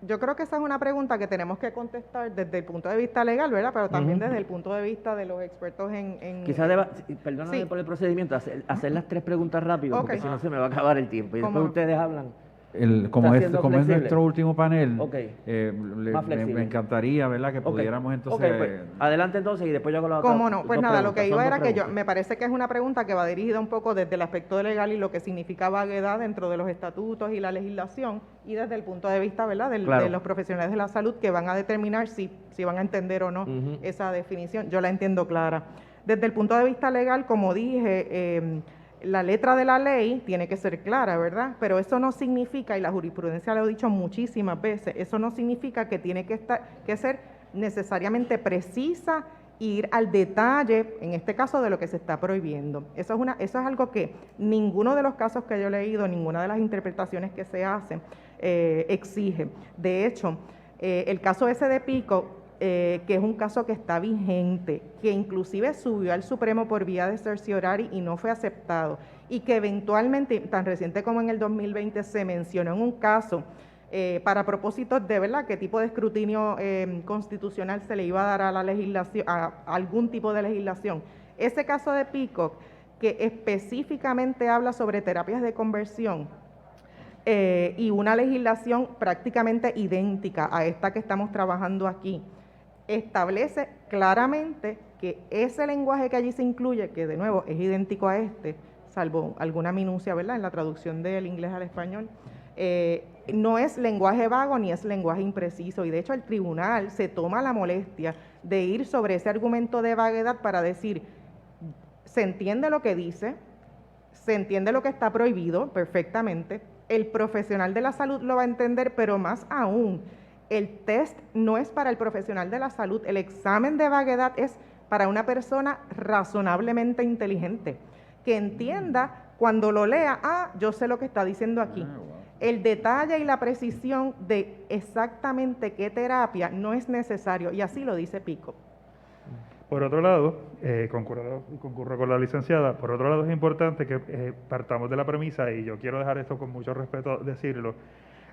Yo creo que esa es una pregunta que tenemos que contestar desde el punto de vista legal, ¿verdad? Pero también desde el punto de vista de los expertos en Quizás perdóname por el procedimiento, hacer las 3 preguntas rápido, porque si no se me va a acabar el tiempo. Y después ustedes hablan. Como es nuestro último panel, me encantaría, ¿verdad?, que pudiéramos entonces... pues, adelante entonces y después yo hago la otra. ¿Cómo no? Pues nada, lo que iba era que yo me parece que es una pregunta que va dirigida un poco desde el aspecto legal y lo que significa vaguedad dentro de los estatutos y la legislación y desde el punto de vista, ¿verdad?, de los profesionales de la salud que van a determinar si van a entender o no esa definición. Yo la entiendo clara. Desde el punto de vista legal, como dije, la letra de la ley tiene que ser clara, ¿verdad? Pero eso no significa, y la jurisprudencia lo ha dicho muchísimas veces, eso no significa que tiene que ser necesariamente precisa e ir al detalle, en este caso, de lo que se está prohibiendo. Eso es algo que ninguno de los casos que yo he leído, ninguna de las interpretaciones que se hacen, exige. De hecho, el caso ese de Pico, que es un caso que está vigente, que inclusive subió al Supremo por vía de certiorari y no fue aceptado, y que eventualmente, tan reciente como en el 2020, se mencionó en un caso para propósitos de, ¿verdad?, qué tipo de escrutinio constitucional se le iba a dar a la legislación, a algún tipo de legislación. Ese caso de Peacock, que específicamente habla sobre terapias de conversión, y una legislación prácticamente idéntica a esta que estamos trabajando aquí, establece claramente que ese lenguaje que allí se incluye, que de nuevo es idéntico a salvo alguna minucia, ¿verdad?, en la traducción del inglés al español, no es lenguaje vago ni es lenguaje impreciso, y de hecho el tribunal se toma la molestia de ir sobre ese argumento de vaguedad para decir, se entiende lo que dice, se entiende lo que está prohibido perfectamente, el profesional de la salud lo va a entender, pero más aún, el test no es para el profesional de la salud, el examen de vaguedad es para una persona razonablemente inteligente, que entienda cuando lo lea, yo sé lo que está diciendo aquí. El detalle y la precisión de exactamente qué terapia no es necesario, y así lo dice Pico. Por otro lado, concurro con la licenciada, por otro lado es importante que partamos de la premisa, y yo quiero dejar esto con mucho respeto decirlo,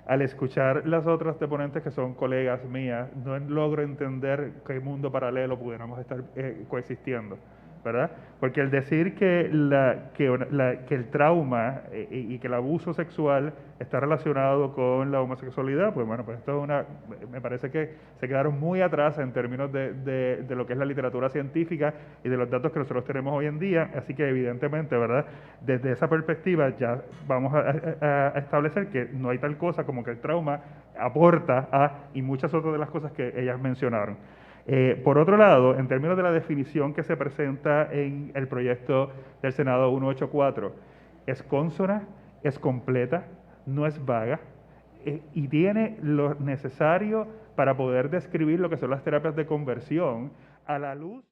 al escuchar las otras deponentes que son colegas mías, no logro entender qué mundo paralelo pudiéramos estar coexistiendo, ¿verdad? Porque el decir que el trauma y que el abuso sexual está relacionado con la homosexualidad, pues bueno, pues esto es me parece que se quedaron muy atrás en términos de lo que es la literatura científica y de los datos que nosotros tenemos hoy en día, así que evidentemente, ¿verdad?, desde esa perspectiva ya vamos a establecer que no hay tal cosa como que el trauma aporta y muchas otras de las cosas que ellas mencionaron. Por otro lado, en términos de la definición que se presenta en el proyecto del Senado 184, es consona, es completa, no es vaga y tiene lo necesario para poder describir lo que son las terapias de conversión a la luz